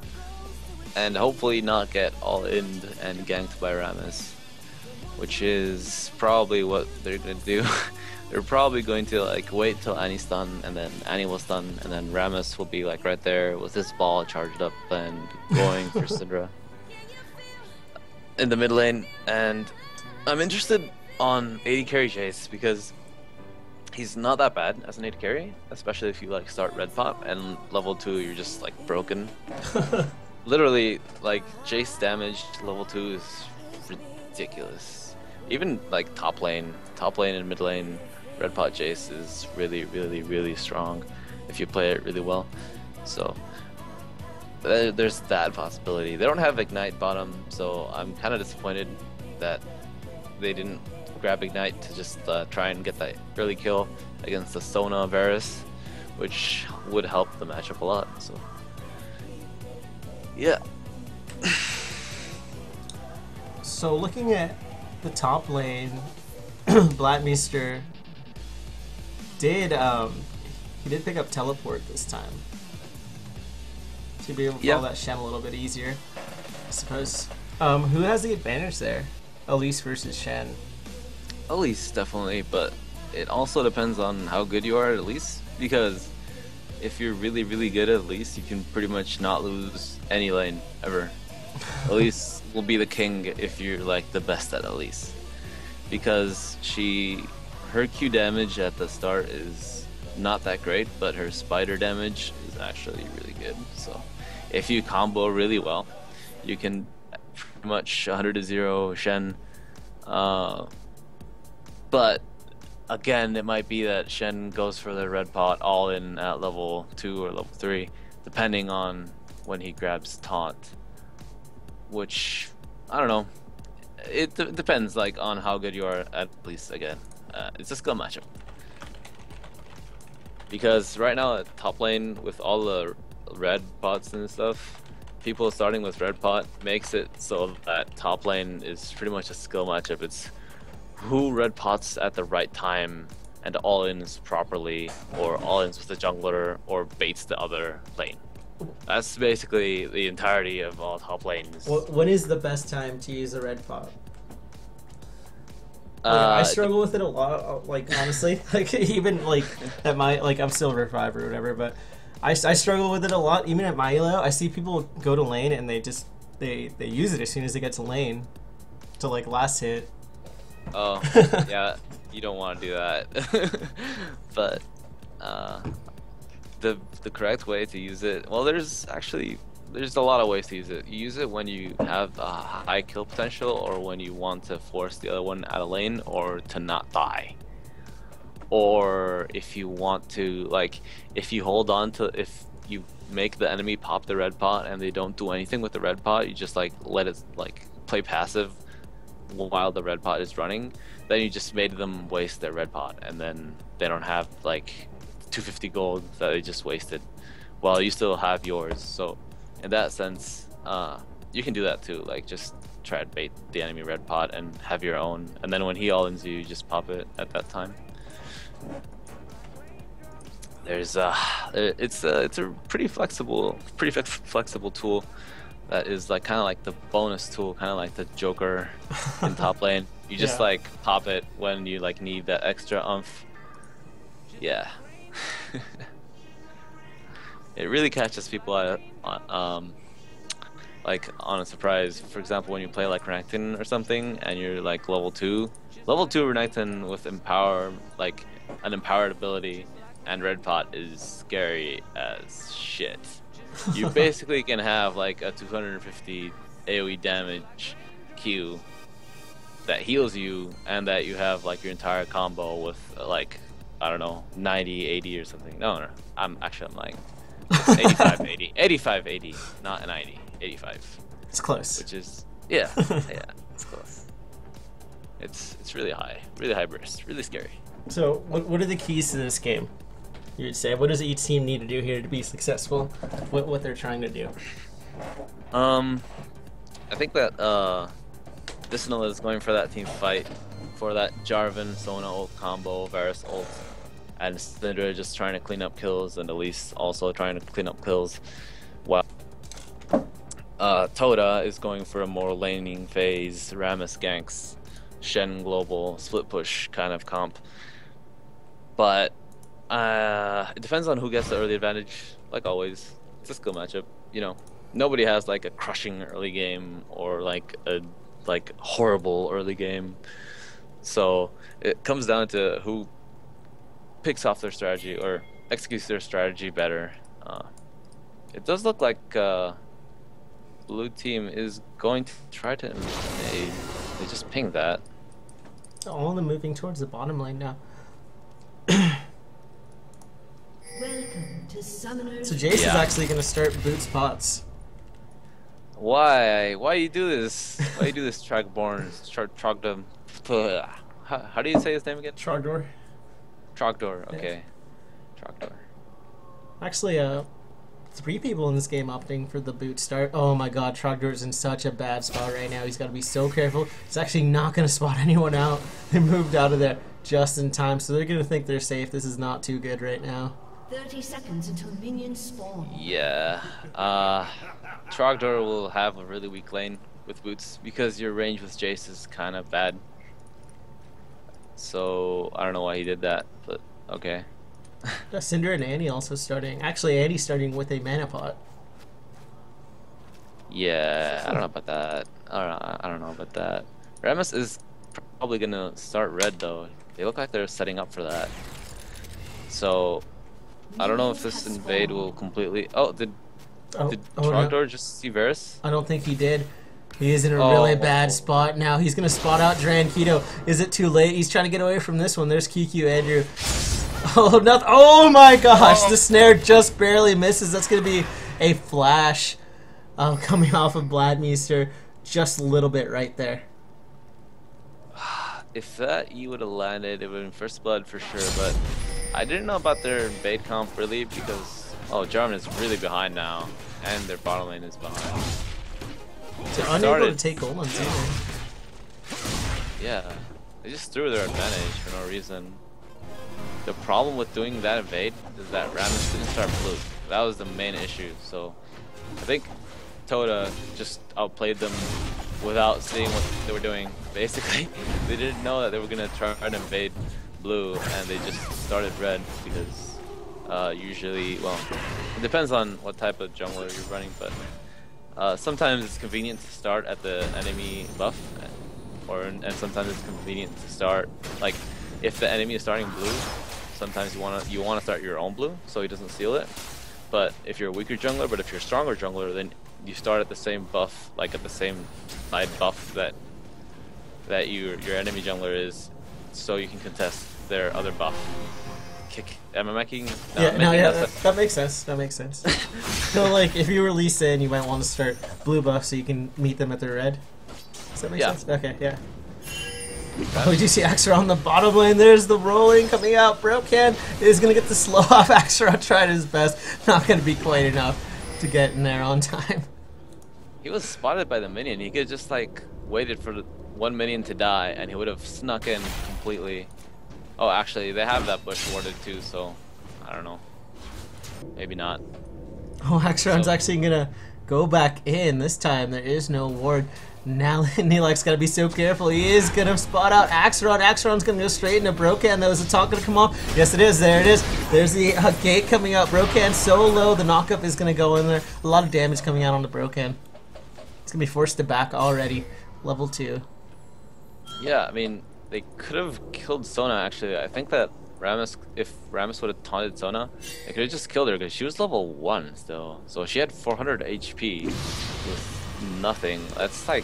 And hopefully not get all-in and ganked by Rammus, which is probably what they're gonna do. They're probably going to like wait till Annie's stun, and then Annie will stun, and then Rammus will be like right there with his ball charged up and going for Syndra in the mid lane. And I'm interested on AD carry Jace because he's not that bad as an AD carry, especially if you like start red pop and level 2 you're just like broken. Literally, like Jace damage level 2 is ridiculous. Even like top lane and mid lane, red pot Jace is really, really, really strong if you play it really well. So there's that possibility. They don't have Ignite bottom, so I'm kind of disappointed that they didn't grab Ignite to just try and get that early kill against the Sona Varus, which would help the matchup a lot. So yeah. So looking at the top lane, Vladimir did he did pick up teleport this time. To be able to follow that Shen a little bit easier, I suppose. Who has the advantage there? Elise versus Shen. Elise, definitely, but it also depends on how good you are at Elise, because if you're really, really good at Elise, you can pretty much not lose any lane, ever. Elise will be the king if you're like the best at Elise, because her Q damage at the start is not that great, but her spider damage is actually really good. So if you combo really well, you can much 100-0 Shen. But again, it might be that Shen goes for the red pot all in at level 2 or level 3, depending on when he grabs taunt. Which, I don't know. It depends like on how good you are at least. Again, it's a skill matchup. Because right now at top lane with all the red pots and stuff, people starting with red pot makes it so that top lane is pretty much a skill matchup. It's who red pots at the right time and all-ins properly, or all-ins with the jungler, or baits the other lane. That's basically the entirety of all top lanes. When is the best time to use a red pot? I struggle with it a lot, like honestly, like even like at my I'm silver 5 or whatever, but I struggle with it a lot. Even at my elo, I see people go to lane and they use it as soon as they get to lane to like last hit. Oh yeah, you don't want to do that. But the correct way to use it, well, there's a lot of ways to use it. You use it when you have a high kill potential, or when you want to force the other one out of lane, or to not die. Or if you want to, like, if you make the enemy pop the red pot and they don't do anything with the red pot, you just like let it like play passive while the red pot is running, then you just made them waste their red pot, and then they don't have like 250 gold that they just wasted, while you still have yours. So in that sense, you can do that too. Like, just try to bait the enemy red pot and have your own, and then when he all-ins you, just pop it at that time. There's it's a pretty flexible tool that is like kind of like the bonus tool, kind of like the Joker in top lane. You just like pop it when you like need that extra oomph. Yeah. It really catches people out like on a surprise. For example, when you play like Renekton or something and you're like level 2 Renekton with empower, like an empowered ability, and red pot is scary as shit. You basically can have like a 250 AoE damage Q that heals you, and that you have like your entire combo with like, I don't know, 90 80 or something. No, I'm lying. It's 85 80. 85 80, not 90. 85. It's close. Which is yeah, it's close. It's really high burst, really scary. So what are the keys to this game? You would say, what does each team need to do here to be successful? What they're trying to do? I think that Vicinal is going for that team fight, for that Jarvan Sona ult combo, Varus ult, and Syndra just trying to clean up kills, and Elise also trying to clean up kills. While TOTA is going for a more laning phase, Rammus ganks, Shen global, split push kind of comp. But it depends on who gets the early advantage. Like always, it's a skill matchup. You know, nobody has like a crushing early game or like a horrible early game. So it comes down to who picks off their strategy or executes their strategy better. It does look like blue team is going to try to invade. They just pinged that. All of them moving towards the bottom lane now. Welcome to Summoner's. So Jace is actually going to start Boots pots. Why you do this? Why you do this, Trogborn? Trogdom. How do you say his name again? Trogdor. Trogdor. Okay. Yeah. Trogdor. Actually, 3 people in this game opting for the boot start. Oh my god, Trogdor's in such a bad spot right now. He's got to be so careful. He's actually not going to spot anyone out. They moved out of there just in time, so they're going to think they're safe. This is not too good right now. 30 seconds until minions spawn. Yeah. Trogdor will have a really weak lane with boots because your range with Jace is kind of bad. So I don't know why he did that, but okay. Cinder and Annie also starting. Actually, Annie's starting with a mana pot. Yeah, I don't know about that. I don't know about that. Rammus is probably gonna start red though. They look like they're setting up for that. So I don't know if this invade will completely. Oh, did Trogdor just see Varus? I don't think he did. He is in a really bad spot now. He's going to spot out Drankito. Is it too late? He's trying to get away from this one. There's QQ Andrew. Oh, nothing. Oh my gosh. The snare just barely misses. That's going to be a flash coming off of Bladmeister. Just a little bit right there. If that E would have landed, it would have been first blood for sure, but I didn't know about their bait comp really because, oh, Jarvan is really behind now, and their bottom lane is behind. They're unable to take gold on Taylor. Yeah, they just threw their advantage for no reason. The problem with doing that invade is that Rammus didn't start blue. That was the main issue, so I think TOTA just outplayed them without seeing what they were doing. Basically, they didn't know that they were gonna try and invade blue, and they just started red because usually, well, it depends on what type of jungler you're running, but sometimes it's convenient to start at the enemy buff, and sometimes it's convenient to start, like, if the enemy is starting blue, sometimes you wanna start your own blue so he doesn't seal it. But if you're a weaker jungler, but if you're a stronger jungler, then you start at the same buff, like at the same side buff that your enemy jungler is, so you can contest their other buff. Am I making? That makes sense. That makes sense. So, like, if you were Lee Sin, you might want to start blue buff so you can meet them at their red. Does that make sense? Okay, yeah. Oh, we do see Axer on the bottom lane. There's the rolling coming out. Broken is going to get the slow off. Axer tried his best. Not going to be quite enough to get in there on time. He was spotted by the minion. He could just, like, waited for the one minion to die, and he would have snuck in completely. Oh, actually, they have that bush warded too, so I don't know. Maybe not. Oh, Axeron's actually going to go back in. This time there is no ward. Now Neelak's got to be so careful. He is going to spot out Axeron. Axeron's going to go straight into Brokan. That was a talk going to come off. Yes, it is. There it is. There's the gate coming out. Brokan so low. The knockup is going to go in there. A lot of damage coming out on the Brokan. It's going to be forced to back already. Level 2. Yeah, I mean, they could have killed Sona, actually. I think that if Rammus would have taunted Sona, they could have just killed her because she was level 1 still. So she had 400 HP with nothing. That's like,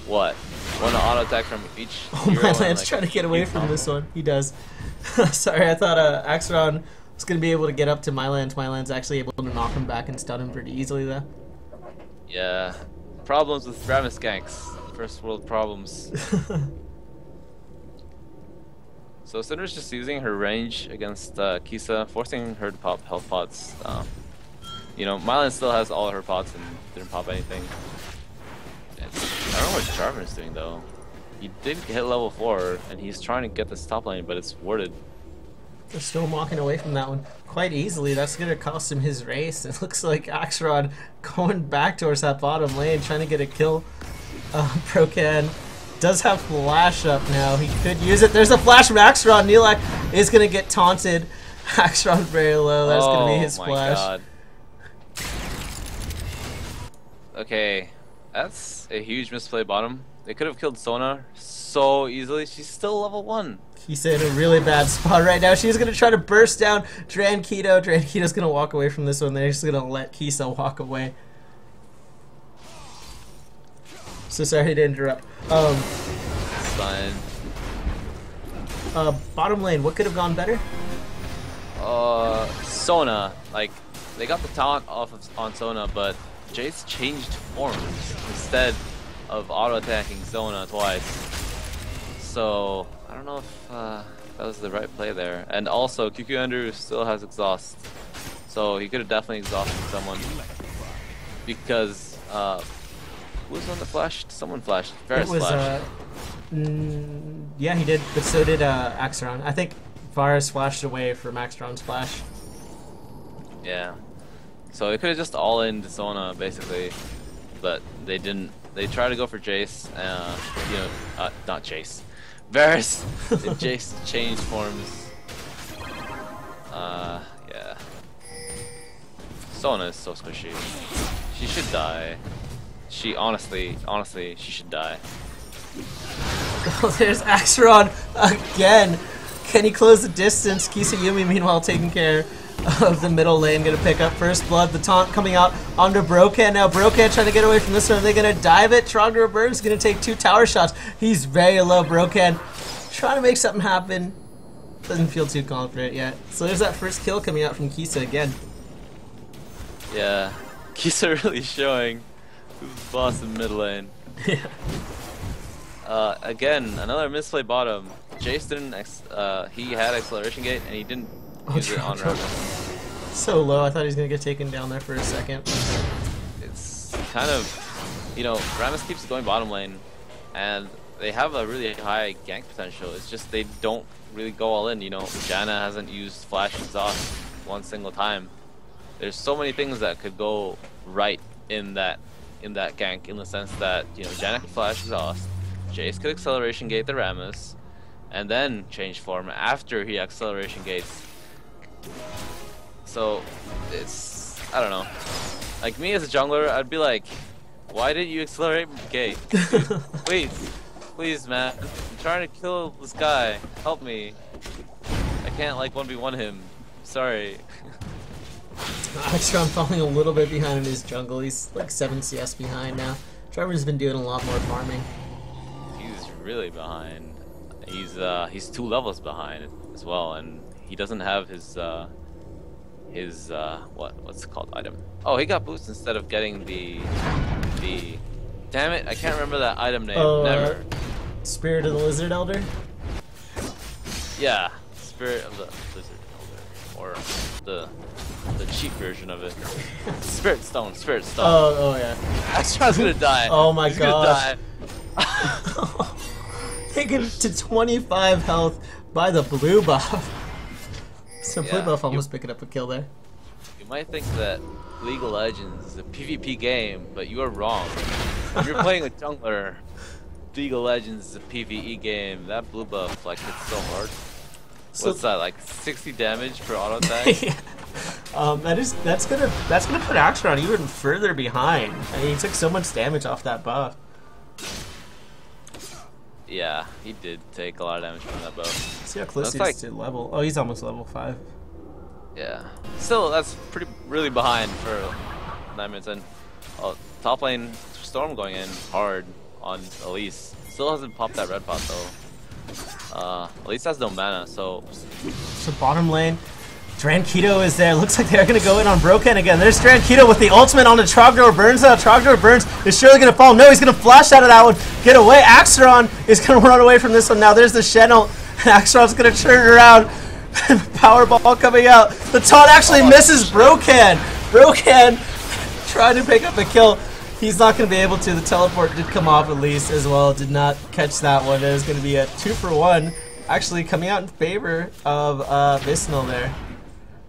what? One auto attack from each. Oh, my Lance trying to get away from this one. He does. Sorry, I thought Axeron was going to be able to get up to Mylands. Mylands actually able to knock him back and stun him pretty easily, though. Yeah. Problems with Rammus ganks. First world problems. So Cinder's just using her range against Kisa, forcing her to pop health pots. You know, Mylan still has all her pots and didn't pop anything. I don't know what Jarvan is doing though. He did hit level 4 and he's trying to get this top lane, but it's warded. They're still walking away from that one quite easily. That's going to cost him his race. It looks like Axeron going back towards that bottom lane, trying to get a kill. Brokan does have flash up now. He could use it. There's a flash from Axeron. Neelak is going to get taunted. Axeron very low. That's going to be his splash. God. Okay, that's a huge misplay bottom. They could have killed Sona so easily. She's still level 1. He's in a really bad spot right now. She's going to try to burst down Drankito. Drankito's going to walk away from this one. They're just going to let Kisa walk away. So sorry to interrupt. It's fine. Bottom lane, what could have gone better? Sona, like, they got the taunt off on Sona, but Jace changed forms instead of auto-attacking Sona twice. So, I don't know if that was the right play there. And also, QQ Andrew still has exhaust. So he could have definitely exhausted someone. Because, who was on the flash? Someone flashed. Varus flashed. Yeah, he did, but so did Axeron. I think Varus flashed away from Axeron's flash. Yeah. So they could have just all in Sona basically, but they didn't. They tried to go for Jace. You know, not Jace. Varus. Jace changed forms. Yeah. Sona is so squishy. She should die. She honestly, she should die. Oh, there's Axeron again. Can he close the distance? Kisayumi, meanwhile, taking care of the middle lane. Gonna pick up first blood. The taunt coming out onto Broken. Now Broken trying to get away from this one. They're gonna dive it. Trogdor Bird's gonna take 2 tower shots. He's very low. Broken trying to make something happen. Doesn't feel too confident yet. So there's that first kill coming out from Kisa again. Yeah, Kisa really showing who's boss in mid lane. Yeah. Again, another misplay bottom. Jace didn't, he had acceleration gate and he didn't use it on Rammus. So low, I thought he was going to get taken down there for a second. It's kind of, you know, Rammus keeps going bottom lane and they have a really high gank potential. It's just they don't really go all in, you know. Janna hasn't used flash exhaust one single time. There's so many things that could go right in that gank, in the sense that, you know, Janna could flash exhaust, Jace could acceleration gate the Rammus, and then change form after he acceleration gates. So it's, I don't know. Like me as a jungler, I'd be like, why did you accelerate gate? Please, man. I'm trying to kill this guy. Help me. I can't like 1v1 him. Sorry. Axion falling a little bit behind in his jungle. He's like 7 CS behind now. Trevor's been doing a lot more farming. He's really behind. He's 2 levels behind as well, and he doesn't have his what's it called, item. Oh, he got boost instead of getting the damn it, I can't remember that item name. Never. Spirit of the Lizard Elder? Yeah, Spirit of the Lizard Elder, or the cheap version of it. Spirit Stone. Oh yeah. Axtron's gonna die. Oh my He's gosh. gonna die. Taken to 25 health by the blue buff. So blue buff almost picking up a kill there. You might think that League of Legends is a PvP game, but you are wrong. If you're playing a jungler, League of Legends is a PvE game. That blue buff like hits so hard. What's that, like 60 damage per auto attack? Yeah. That's gonna put Axtron even further behind. I mean, he took so much damage off that buff. Yeah, he did take a lot of damage from that buff. See how close he is to level. Oh, he's almost level 5. Yeah. Still, that's really behind for 9 minutes in. Oh, top lane Storm going in hard on Elise. Still hasn't popped that red pot though. Elise has no mana, so bottom lane, Drankito is there. Looks like they're going to go in on Broken again. There's Drankito with the ultimate on the Trogdor Burns. Trogdor Burns is surely going to fall. No, he's going to flash out of that one. Get away. Axeron is going to run away from this one now. There's the Vicinal. Axeron's going to turn around. Power ball coming out. The taunt actually misses Broken. Broken trying to pick up a kill. He's not going to be able to. The teleport did come off at least as well. Did not catch that one. It was going to be a 2-for-1. Actually coming out in favor of Vicinal there.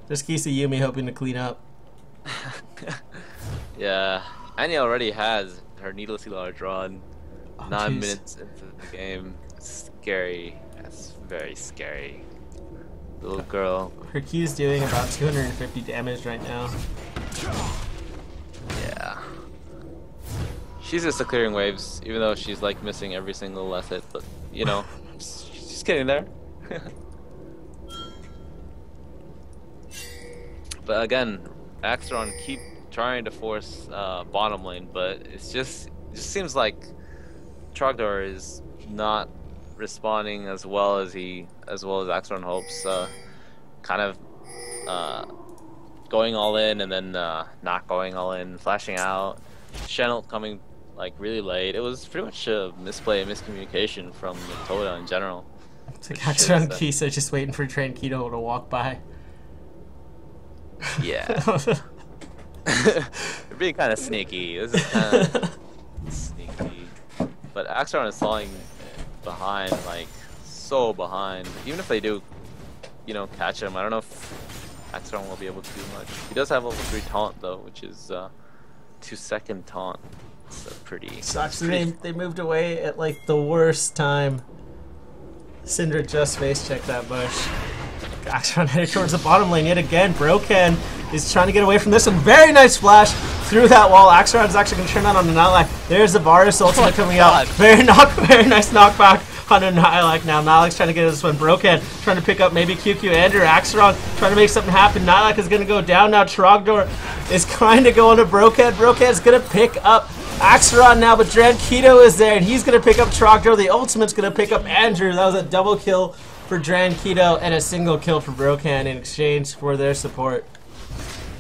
There's Kisa Yumi hoping to clean up. Yeah, Anya already has her needless healer drawn 9 geez. minutes into the game. It's scary. That's very scary. Little girl. Her Q is doing about 250 damage right now. Yeah. She's just clearing waves, even though she's like missing every single last hit, but you know, she's getting there. But again, Axtron keep trying to force bottom lane, but it just seems like Trogdor is not responding as well as Axtron hopes. Kind of going all in and then not going all in, flashing out. Channel coming like really late. It was pretty much a misplay, miscommunication from the TOTA in general. It's like Axtron and Kisa just waiting for Drankito to walk by. Yeah. They're being kind of sneaky. This is kind of sneaky. But Axtron is falling behind, like so behind. Even if they do, you know, catch him, I don't know if Axtron will be able to do much. He does have level 3 taunt though, which is 2-second taunt. So pretty. Sucks. They moved away at like the worst time. Syndra just face checked that bush. Axtron headed towards the bottom lane yet again. Broken is trying to get away from this one. Very nice flash through that wall. Axtron's actually going to turn that on the Nightlight. There's the Varus ultimate coming out. Very nice knockback onto Nihilak now. Nihilak's trying to get this one. Broken trying to pick up maybe QQ Andrew. Axeron trying to make something happen. Nihilak is going to go down now. Trogdor is kind of going to Broken. Broken's going to pick up Axeron now, but Drankito is there, and he's going to pick up Trogdor. The ultimate's going to pick up Andrew. That was a double kill for Drankito and a single kill for Broken in exchange for their support.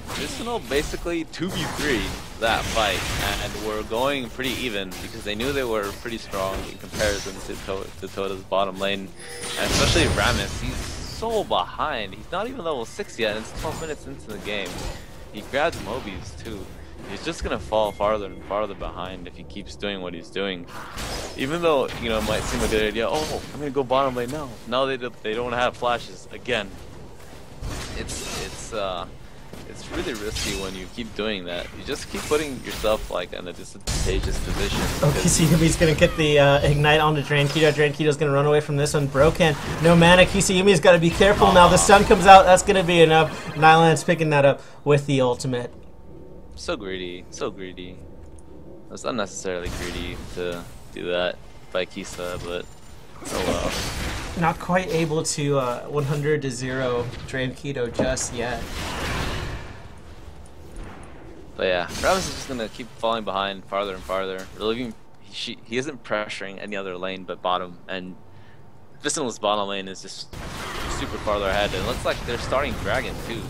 Vicinal basically 2v3 that fight, and we're going pretty even because they knew they were pretty strong in comparison to TOTA's bottom lane, and especially Rammus. He's so behind. He's not even level 6 yet, and it's 12 minutes into the game. He grabs Mobies too. He's just gonna fall farther and farther behind if he keeps doing what he's doing. Even though, you know, it might seem a good idea. Oh, I'm gonna go bottom lane now. Now they don't have flashes again. It's really risky when you keep doing that. You just keep putting yourself like in a disadvantageous position. Okay, so Yumi's gonna get the ignite onto Drankito. Drankito's gonna run away from this one. Broken, no mana. Kisayumi's gotta be careful now. The sun comes out. That's gonna be enough. Nyland's picking that up with the ultimate. So greedy, so greedy. It's unnecessarily greedy to do that by Kisa, but oh well. Not quite able to 100 to 0 Drankito just yet. But yeah, Rammus is just gonna keep falling behind farther and farther. He isn't pressuring any other lane but bottom, and Vicinal's bottom lane is just super farther ahead. And it looks like they're starting Dragon too.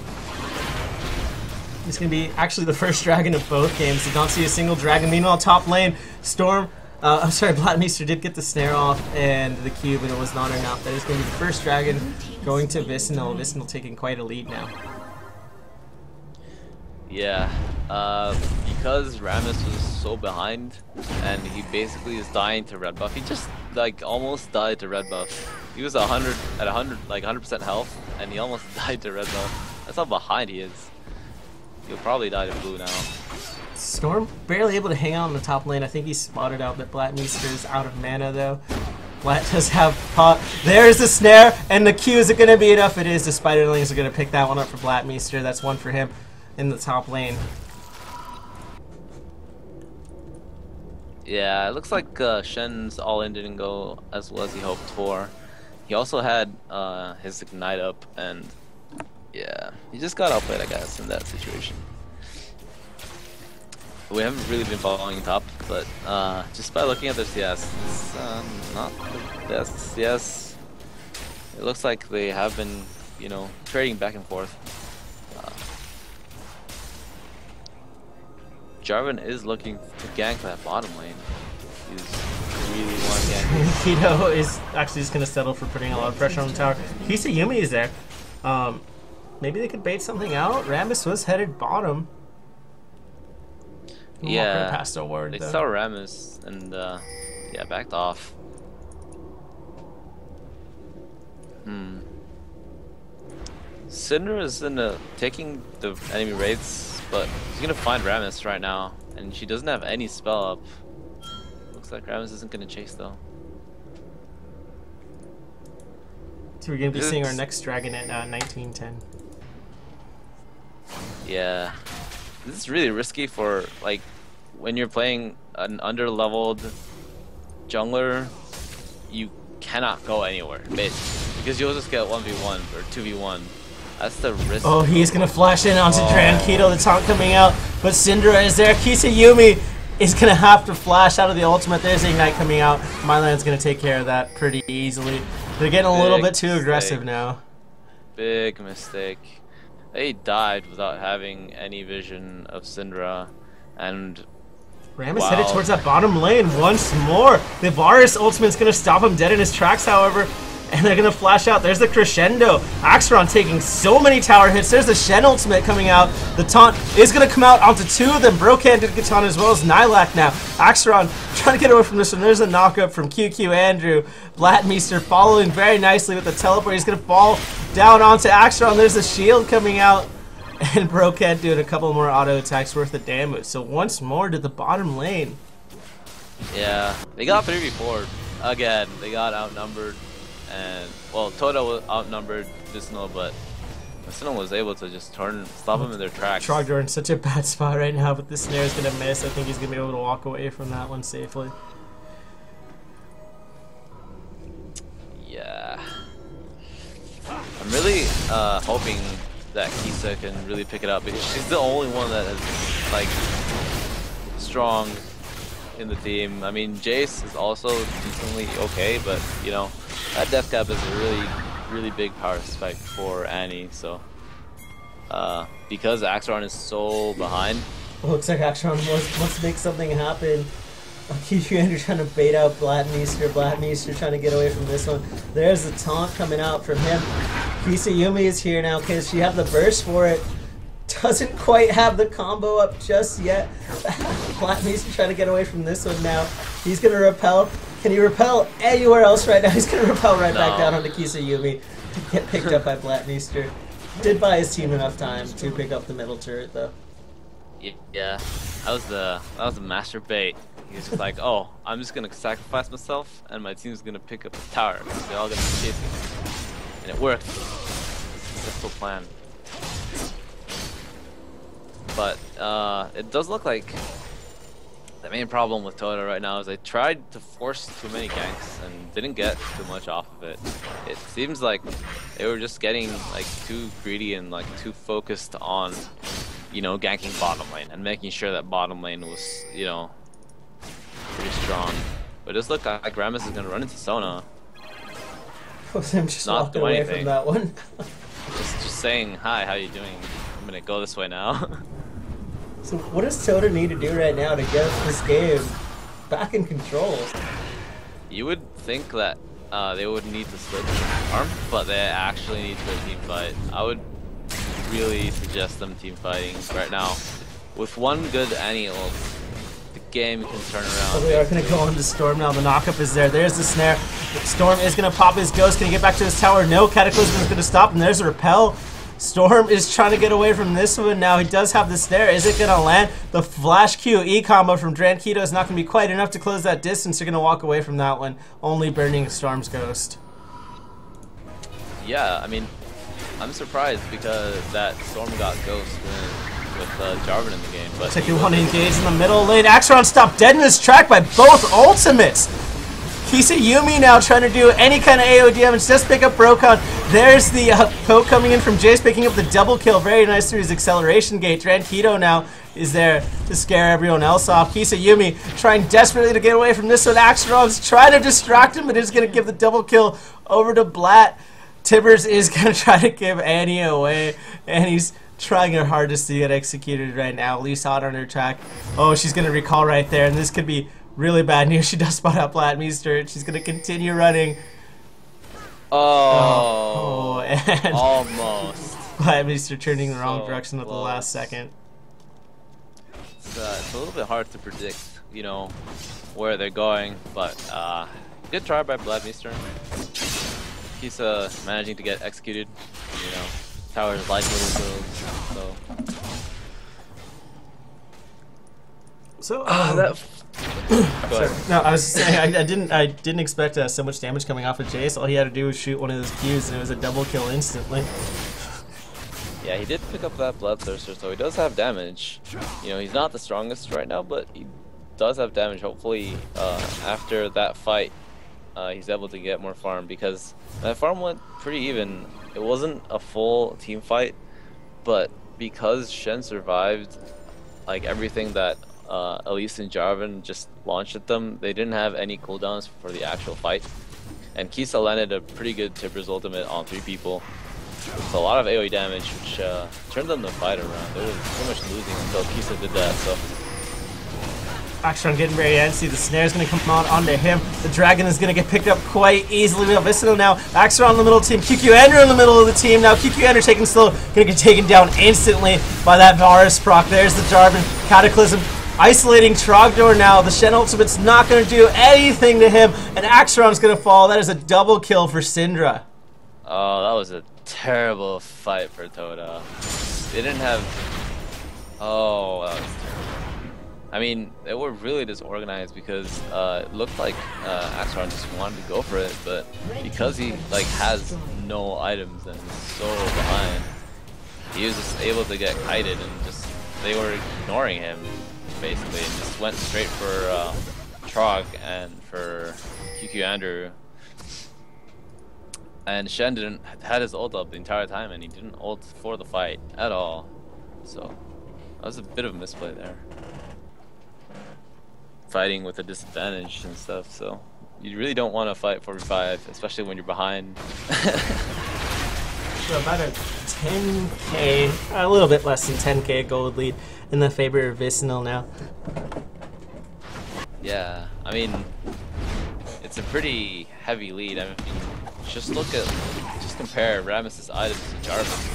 It's going to be actually the first dragon of both games. Did not see a single dragon. Meanwhile, top lane, Storm, I'm sorry, Blattmeister did get the snare off and the cube, but it was not enough. That is going to be the first dragon going to Vicinal. Vicinal taking quite a lead now. Yeah, because Rammus was so behind, and he basically is dying to red buff. He just like almost died to red buff. He was 100% health, and he almost died to red buff. That's how behind he is. He'll probably die to blue now. Storm barely able to hang out on the top lane. I think he spotted out that Blattmeister is out of mana though. Blatt does have pot. There's the snare, and the Q. Is it going to be enough? It is. The Spiderlings are going to pick that one up for Blattmeister. That's one for him in the top lane. Yeah, it looks like Shen's all-in didn't go as well as he hoped for. He also had his ignite up, and yeah, he just got outplayed, I guess, in that situation. We haven't really been following top, but just by looking at their CS, it's not the best CS. It looks like they have been, you know, trading back and forth. Jarvan is looking to gank that bottom lane. He's really one gank. Keto is actually just going to settle for putting a lot of pressure on the tower. Kisayumi is there. Maybe they could bait something out. Rammus was headed bottom. Yeah, past a word, they though. saw Rammus and yeah, backed off. Cinder is taking the enemy raids, but he's gonna find Rammus right now, and she doesn't have any spell up. Looks like Rammus isn't gonna chase though. So we're gonna be seeing our next dragon at 1910. Yeah, this is really risky for like when you're playing an under-leveled jungler. You cannot go anywhere basically because you'll just get 1v1 or 2v1. That's the risk. Oh, he's gonna flash in onto Drankito, the taunt coming out, but Syndra is there. Kisayumi is gonna have to flash out of the ultimate. There's the ignite coming out. Myland's gonna take care of that pretty easily. They're getting a little bit too aggressive now. Big mistake. They died without having any vision of Syndra, and Rammus headed towards that bottom lane once more. The Varus ultimate's gonna stop him dead in his tracks, however. And they're gonna flash out. There's the crescendo. Axeron taking so many tower hits. There's the Shen ultimate coming out. The taunt is gonna come out onto two of them. Brokan did get taunt as well as Nihilak now. Axeron trying to get away from this one. There's a knockup from QQ Andrew. Blattmeister following very nicely with the teleport. He's gonna fall down onto Axeron. There's a shield coming out. And Brokan doing a couple more auto attacks worth of damage. So once more to the bottom lane. yeah, they got 3v4 again. They got outnumbered. And well, TOTA was outnumbered Vicinal, but Vicinal was able to just stop them in their tracks. Trogdor in such a bad spot right now, but the snare is gonna miss. I think he's gonna be able to walk away from that one safely. I'm really hoping that Kisa can really pick it up because she's the only one that is like strong in the team. I mean, Jace is also decently okay, but you know, that death cap is a really big power spike for Annie. So because Axiron is so behind, Looks like Axiron wants to make something happen. Andrew trying to bait out Blatmeister. Blatmeister trying to get away from this one. There's the taunt coming out from him. Kisayumi is here now because she have the burst for it. Doesn't quite have the combo up just yet. Blatmeister trying to get away from this one now. He's going to repel. Can he repel anywhere else right now? He's going to repel right back down onto Kisayumi to get picked up by Blatmeister. Did buy his team enough time to pick up the middle turret though. yeah, that was the master bait. He's just like, oh, I'm just gonna sacrifice myself, and my team's gonna pick up the tower. They're all gonna be chasing me, and it worked. Successful plan. But it does look like the main problem with TOTA right now is they tried to force too many ganks and didn't get too much off of it. It seems like they were just getting like too greedy and like too focused on, you know, ganking bottom lane and making sure that bottom lane was, you know, pretty strong. But it does look like Rammus is gonna run into Sona. Was him just Not walking do away anything. from that one. just saying, hi, how you doing? I'm gonna go this way now. So what does TOTA need to do right now to get this game back in control? You would think that they would need to split arm, but they actually need to team fight. I would really suggest them team fighting right now. With one good Annie ult, the game can turn around. So we are going to go on to Storm now. The knockup is there. There's the snare. Storm is going to pop his ghost. Can he get back to his tower? No. Cataclysm is going to stop, and there's a repel. Storm is trying to get away from this one now. He does have the snare. Is it going to land? The flash Q E combo from Drankito is not going to be quite enough to close that distance. They're going to walk away from that one, only burning Storm's ghost. Yeah, I mean, I'm surprised because that Storm got ghost with Jarvan in the game. But Looks like you want to engage in the middle lane. Axiron stopped dead in his track by both ultimates. Kisayumi now trying to do any kind of AoE damage. Just pick up Brokon. There's the poke coming in from Jace, picking up the double kill. Very nice through his acceleration gate. Drankito now is there to scare everyone else off. Kisayumi trying desperately to get away from this one. Axiron's trying to distract him, but is going to give the double kill over to Blatt. Tibbers is going to try to give Annie away, and he's trying her hardest to get executed right now. Least hot on her track. Oh, she's going to recall right there, and this could be really bad news. She does spot out Blatmeister. She's going to continue running. Oh, and almost. Blatmeister turning the wrong So direction at the close. last second. It's a little bit hard to predict, you know, where they're going, but good try by Blatmeister. He's managing to get executed, you know, towers like little builds, So that. Go ahead. no, I was just saying I didn't expect so much damage coming off of Jace. All he had to do was shoot one of those Qs, and it was a double kill instantly. Yeah, he did pick up that Bloodthirster, so he does have damage. You know, he's not the strongest right now, but he does have damage. Hopefully, after that fight, he's able to get more farm, because that farm went pretty even. It wasn't a full team fight, but because Shen survived, like everything that Elise and Jarvan just launched at them, they didn't have any cooldowns for the actual fight. And Kisa landed a pretty good Tibbers ultimate on 3 people. So a lot of AoE damage, which turned them the fight around. They were pretty much losing until Kisa did that. So Axiron getting very antsy. The snare's going to come on onto him. The dragon is going to get picked up quite easily. We have Vicinal now. Axiron in the middle team. QQ Andrew in the middle of the team. Now QQ Andrew taking slow. Going to get taken down instantly by that Varus proc. There's the Jarvan. Cataclysm isolating Trogdor now. The Shen ultimate's not going to do anything to him. And Axiron's going to fall. That is a double kill for Syndra. oh, that was a terrible fight for TOTA. They didn't have... Oh, that was terrible. I mean, they were really disorganized because it looked like Axiron just wanted to go for it, but because he like has no items and is so behind, he was just able to get kited, and just they were ignoring him basically, and just went straight for Trog and for QQ Andrew. And Shen didn't had his ult up the entire time, and he didn't ult for the fight at all. So that was a bit of a misplay there. Fighting with a disadvantage and stuff, so you really don't want to fight 45, especially when you're behind. So about a 10k, a little bit less than 10k gold lead in the favor of Vicinal now. Yeah, I mean, it's a pretty heavy lead. I mean, just compare Rammus's items to Jarvan.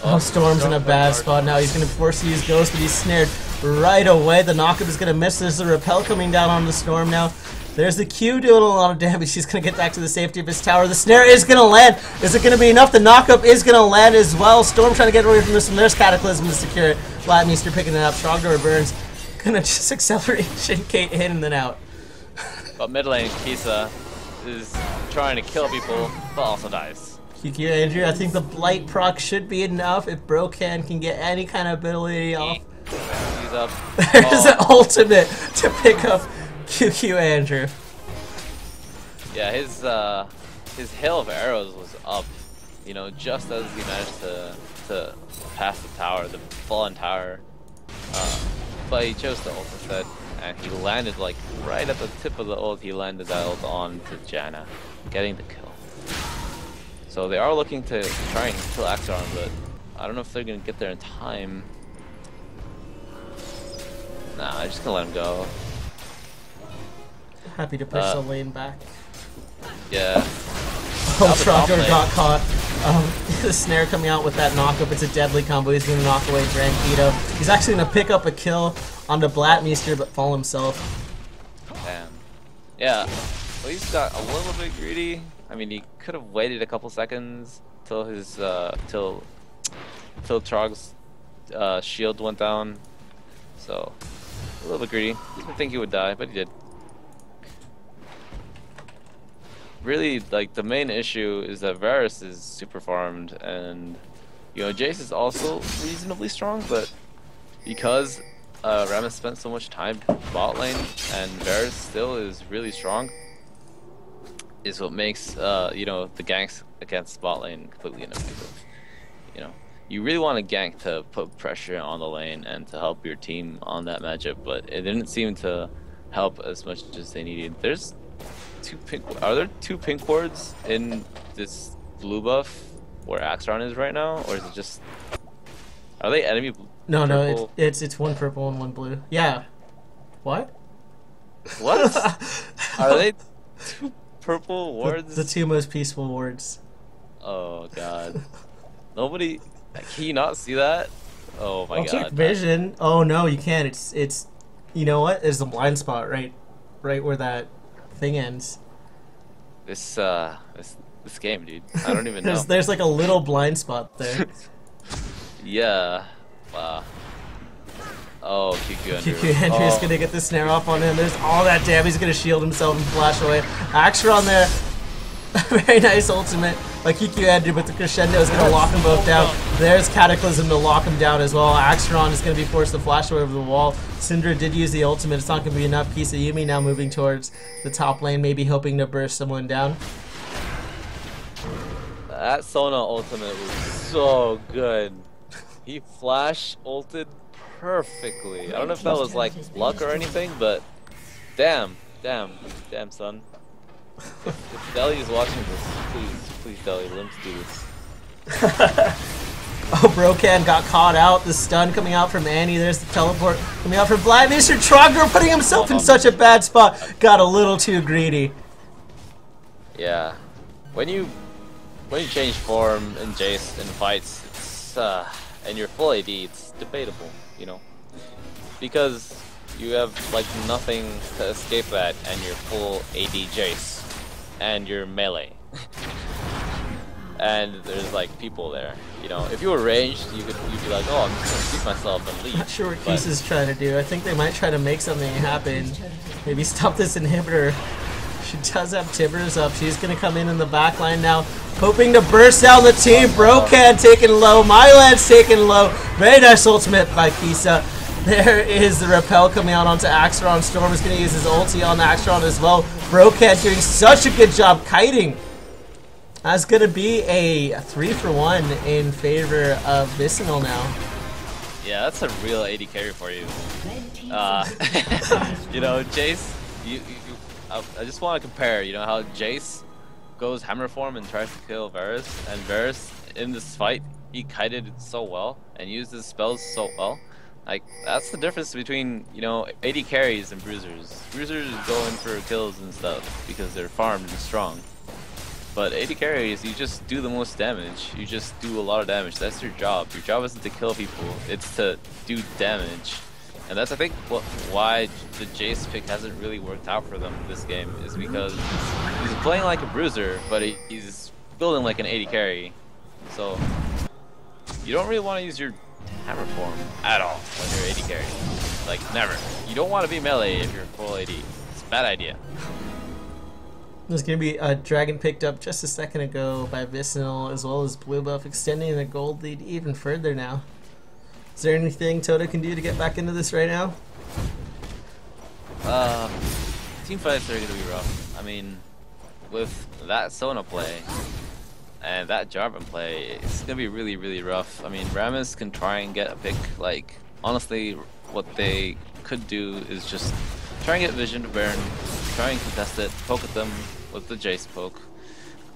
Oh, Storm's in a bad spot now. He's going to force to use Ghost, but he's snared right away. The knockup is going to miss. There's the repel coming down on the Storm now. There's the Q doing a lot of damage. He's going to get back to the safety of his tower. The snare is going to land. Is it going to be enough? The knockup is going to land as well. Storm trying to get away from this one. There's Cataclysm to secure it. Flatmeester picking it up. Strongdoor burns. Gonna just accelerate Kate in and then out. But mid lane, Kisa is trying to kill people, but also dies. QQ Andrew, I think the Blight proc should be enough if Brocan can get any kind of ability off. He's up. There's an ultimate to pick up QQ Andrew. Yeah, his hail of arrows was up, you know, just as he managed to pass the tower, the fallen tower. But he chose to ult instead, and he landed like right at the tip of the ult. He landed that ult on to Janna, getting the kill. So they are looking to try and kill Axiron, but I don't know if they're gonna get there in time. Nah, I'm just gonna let him go. Happy to push the lane back. Yeah. Oh, Strongdoor got caught. The snare coming out with that knockup. It's a deadly combo. He's going to knock away Drankito. He's actually going to pick up a kill onto Blatmeester, but fall himself. Damn. Yeah. Well, he's got a little bit greedy. I mean, he could have waited a couple seconds till his till Trog's shield went down. So a little bit greedy. Didn't think he would die, but he did. Really, like, the main issue is that Varus is super farmed, and you know, Jace is also reasonably strong, but because Rammus spent so much time bot lane and Varus still is really strong, is what makes you know, the ganks against bot lane completely ineffective. You know, you really want to gank to put pressure on the lane and to help your team on that matchup, but it didn't seem to help as much as they needed. There's are there two pink wards in this blue buff where Axiron is right now, or is it just, are they enemy? No, no, it's one purple and one blue. Yeah. What? What? Are they two purple wards? The two most peaceful wards. Oh god. Nobody. Can you not see that? Oh my god. Check vision. Oh no, you can't. It's. You know what? There's a blind spot right where that thing ends. This game, dude. I don't even know. There's like a little blind spot there. Yeah. Wow. Oh, QQ Andrew. QQ Andrew's gonna get the snare off on him. There's all that damage. He's gonna shield himself and flash away. Axiron there. Very nice ultimate by QQ Andrew, but the crescendo is gonna lock them both down. There's Cataclysm to lock him down as well. Axiron is gonna be forced to flash away over the wall. Syndra did use the ultimate. It's not gonna be enough. Kisayumi now moving towards the top lane, maybe hoping to burst someone down. That Sona ultimate was so good. He flash ulted perfectly. I don't know if that was like luck or anything, but damn, son. If Deli is watching this, please, Deli, let's do this. Oh, Brocan got caught out. The stun coming out from Annie. There's the teleport coming out from Mr. Trogdor putting himself in such a bad spot. Got a little too greedy. Yeah, when you change form in Jace in fights, it's and you're full AD, it's debatable, you know, because you have like nothing to escape that, and you're full AD Jace, and you're melee, and there's like people there. You know, if you were ranged, you'd be like, oh, I'm just gonna keep myself and leave. Not sure what Kisa's trying to do. I think they might try to make something happen. Maybe stop this inhibitor. She does have Tibbers up. She's going to come in the back line now, hoping to burst down the team. Brocan taken low. Mylan's taken low. Very nice ultimate by Kisa. There is the repel coming out onto Axiron. Storm is going to use his ulti on Axiron as well. Brocat doing such a good job kiting. That's going to be a 3-for-1 in favor of Vicinal now. Yeah, that's a real AD carry for you. You know, Jace, I just want to compare, you know, how Jace goes hammer form and tries to kill Varus, and Varus in this fight, he kited so well and used his spells so well. Like, that's the difference between, you know, AD carries and bruisers. Bruisers go in for kills and stuff because they're farmed and strong. But AD carries, you just do the most damage. You just do a lot of damage. That's your job. Your job isn't to kill people, it's to do damage. And that's, I think, why the Jace pick hasn't really worked out for them this game, is because he's playing like a bruiser, but he's building like an AD carry. So, you don't really want to use your hammer form at all when you're AD carry. Like, never. You don't want to be melee if you're full AD. It's a bad idea. There's going to be a dragon picked up just a second ago by Vicinal, as well as Blue Buff, extending the gold lead even further now. Is there anything TOTA can do to get back into this right now? Team fights are going to be rough. I mean, with that Sona play and that Jarvan play, it's going to be really, really rough. I mean, Rammus can try and get a pick. Like, honestly, what they could do is just try and get vision to Baron, try and contest it, poke at them with the Jace poke.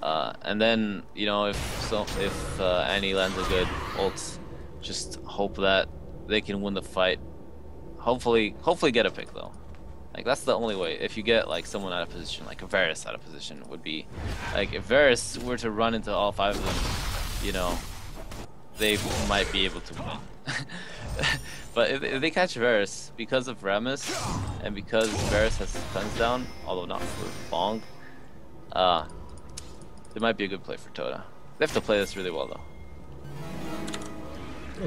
And then, you know, if Annie lands a good ult, just hope that they can win the fight. Hopefully get a pick though. Like, that's the only way. If you get like someone out of position, like a Varus out of position, would be like, if Varus were to run into all 5 of them, you know, they might be able to win. But if they catch Varus, because of Rammus and because Varus has guns down, although not for long, it might be a good play for TOTA. They have to play this really well though.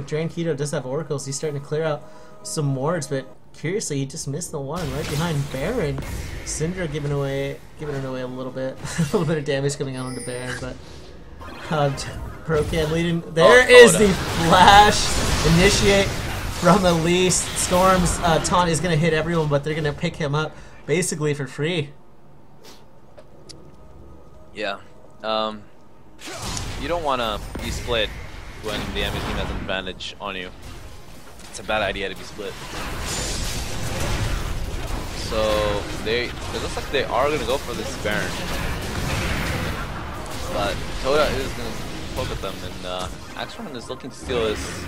Drankito does have oracles. He's starting to clear out some wards, but curiously, he just missed the one right behind Baron. Syndra giving it away a little bit, a little bit of damage coming out onto Baron, but Procan leading. There is the flash initiate from Elise. Storm's taunt is gonna hit everyone, but they're gonna pick him up basically for free. Yeah, you don't want to be split when the enemy team has an advantage on you. It's a bad idea to be split. So it looks like they are gonna go for this Baron, but TOTA is gonna poke at them, and Axiron is looking to steal this.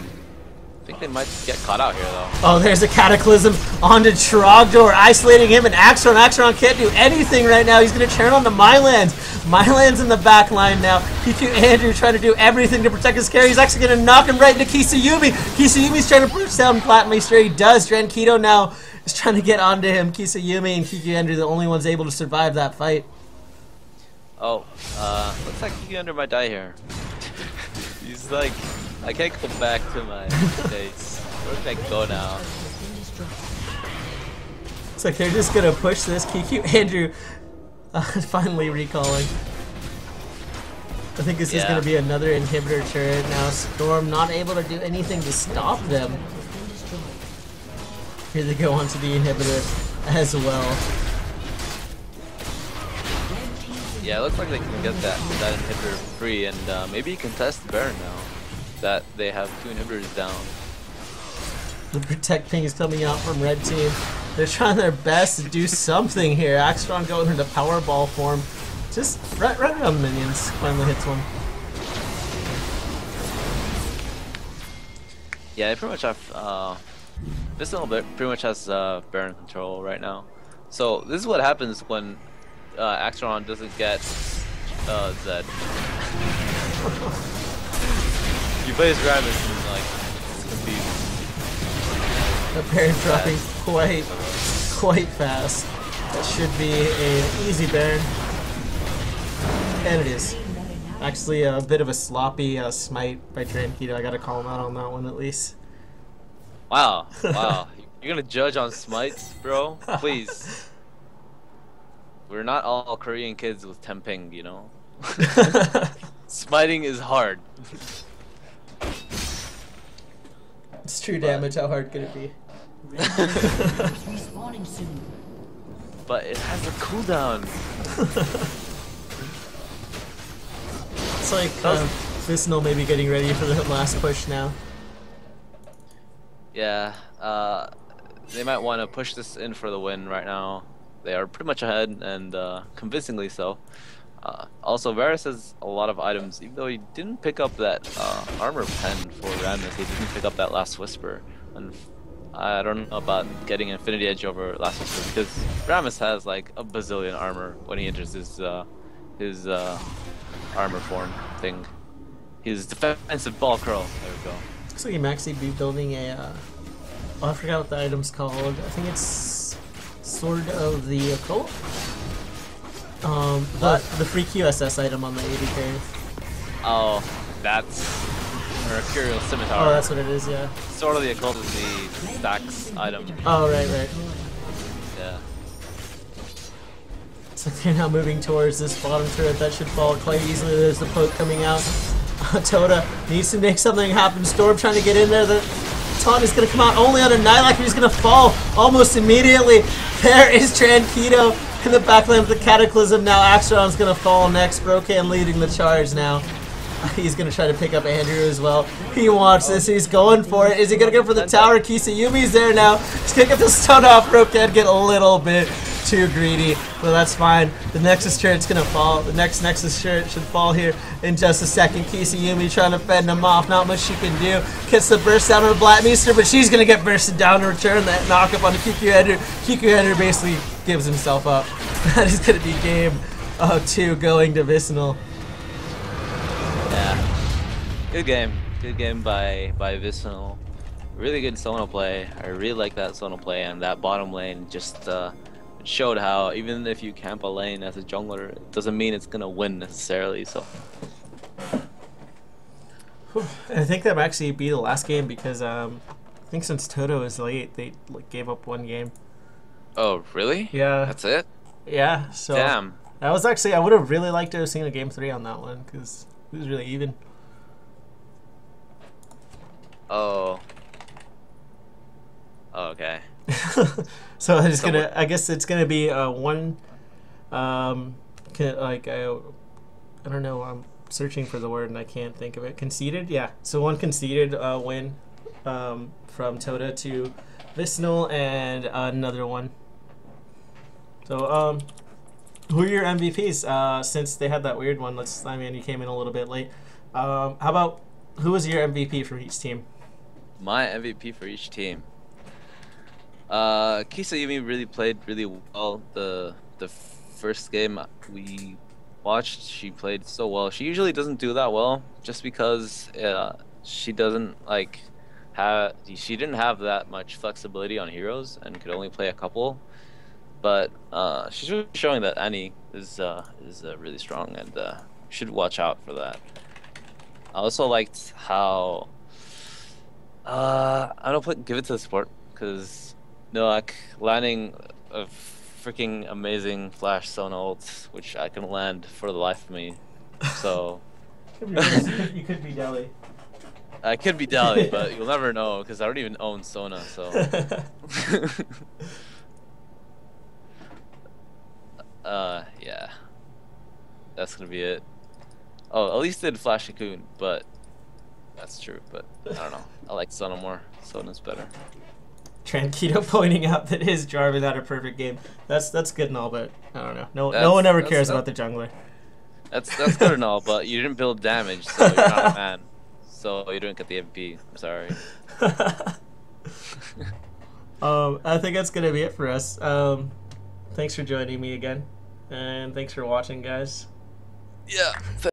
I think they might get caught out here though. Oh, there's a Cataclysm onto Trogdor, isolating him, and Axiron. Axiron can't do anything right now. He's going to turn on to Mylands. Mylands in the back line now. PQ Andrew trying to do everything to protect his carry. He's actually going to knock him right into Kisayumi. Kisayumi's trying to burst down Flatmeister. He does. Drankito now is trying to get onto him. Kisayumi and PQ Andrew the only ones able to survive that fight. Oh, looks like PQ Andrew might die here. He's like, I can't go back to my base. Where can I go now? It's like they're just gonna push this. KQ Andrew finally recalling. I think this is gonna be another inhibitor turret now. Storm not able to do anything to stop them. Here they go onto the inhibitor as well. Yeah, it looks like they can get that inhibitor free, and maybe contest the Baron now that they have 2 inhibitors down. The protect ping is coming out from red team. They're trying their best to do something here. Axiron going into Powerball form. Just right around the minions. Finally hits one. Yeah, they pretty much have this little bit pretty much has Baron control right now. So this is what happens when Axiron doesn't get Zed. You play as Rammus and like it's confusing. The Baron dropping quite fast. That should be an easy Baron. And it is. Actually a bit of a sloppy smite by Drankito. I gotta call him out on that one at least. Wow, wow. You're gonna judge on smites, bro? Please. We're not all Korean kids with 10 ping, you know? Smiting is hard. It's true damage, how hard could it be? Respawning soon. But it has a cooldown. It's like Vicinal maybe getting ready for the last push now. Yeah, they might want to push this in for the win right now. They are pretty much ahead, and convincingly so. Also, Varus has a lot of items, even though he didn't pick up that armor pen for Rammus. He didn't pick up that Last Whisper. And I don't know about getting Infinity Edge over Last Whisper, because Rammus has like a bazillion armor when he enters his armor form thing. His defensive ball curl. There we go. Looks like he might actually be building a. Oh, I forgot what the item's called. I think it's Sword of the Occult. The free QSS item on the 80k. Oh, that's Mercurial Scimitar. Oh, that's what it is. Yeah. Sword of the Occult is the stacks item. Oh, right. Yeah. So they're now moving towards this bottom turret. That should fall quite easily. There's the poke coming out. Tota needs to make something happen. Storm trying to get in there. The taunt is going to come out only on a Nightlock, who's going to fall almost immediately. There is Tranquito in the backline of the Cataclysm. Now Axeron's going to fall next. Brocan leading the charge now. He's going to try to pick up Andrew as well. He wants this. He's going for it. Is he going to go for the tower? Kisayumi's there now. He's going to get the stun off. Brocan get a little bit too greedy, but that's fine. The Nexus turret's going to fall. The next Nexus turret should fall here in just a second. Kisayumi trying to fend him off. Not much she can do. Gets the burst down on the Black Meester, but she's going to get bursted down to return that knock up on the Kiku Header. Kiku Header basically gives himself up. That is going to be game 2 going to Vicinal. Yeah. Good game. Good game by Vicinal. Really good solo play. I really like that solo play, and that bottom lane just showed how even if you camp a lane as a jungler, it doesn't mean it's gonna win necessarily. So I think that might actually be the last game because I think since Toto is late, they gave up 1 game. Oh, really? Yeah. That's it? Yeah. So Damn. that was actually, I would have really liked to have seen a game 3 on that one because it was really even. Oh. Oh, okay. So I'm just gonna. I guess it's gonna be one. I don't know. I'm searching for the word and I can't think of it. Conceded. Yeah. So one conceded win from Tota to Vicinal, and another one. So who are your MVPs? Since they had that weird one, I mean, you came in a little bit late. How about who was your MVP for each team? My MVP for each team. Kisayumi really played really well. The first game we watched, she played so well. She usually doesn't do that well, just because she doesn't she didn't have that much flexibility on heroes and could only play a couple. But she's really showing that Annie is really strong, and should watch out for that. I also liked how I don't give it to the support, because Noak landing a freaking amazing flash Sona ult, which I can land for the life of me. So You could be Delhi. I could be Dali, but you'll never know because I don't even own Sona. So yeah, that's gonna be it. Oh, at least did Flash Cocoon, but that's true. But I don't know. I like Sona more. Sona's better. Tranquito pointing out that his Jarvan had a perfect game. That's good and all, but I don't know. No one ever cares about the jungler. That's good and all, but you didn't build damage, so you're not a man. So you didn't get the MVP. I'm sorry. I think that's gonna be it for us. Thanks for joining me again, and thanks for watching, guys. Yeah.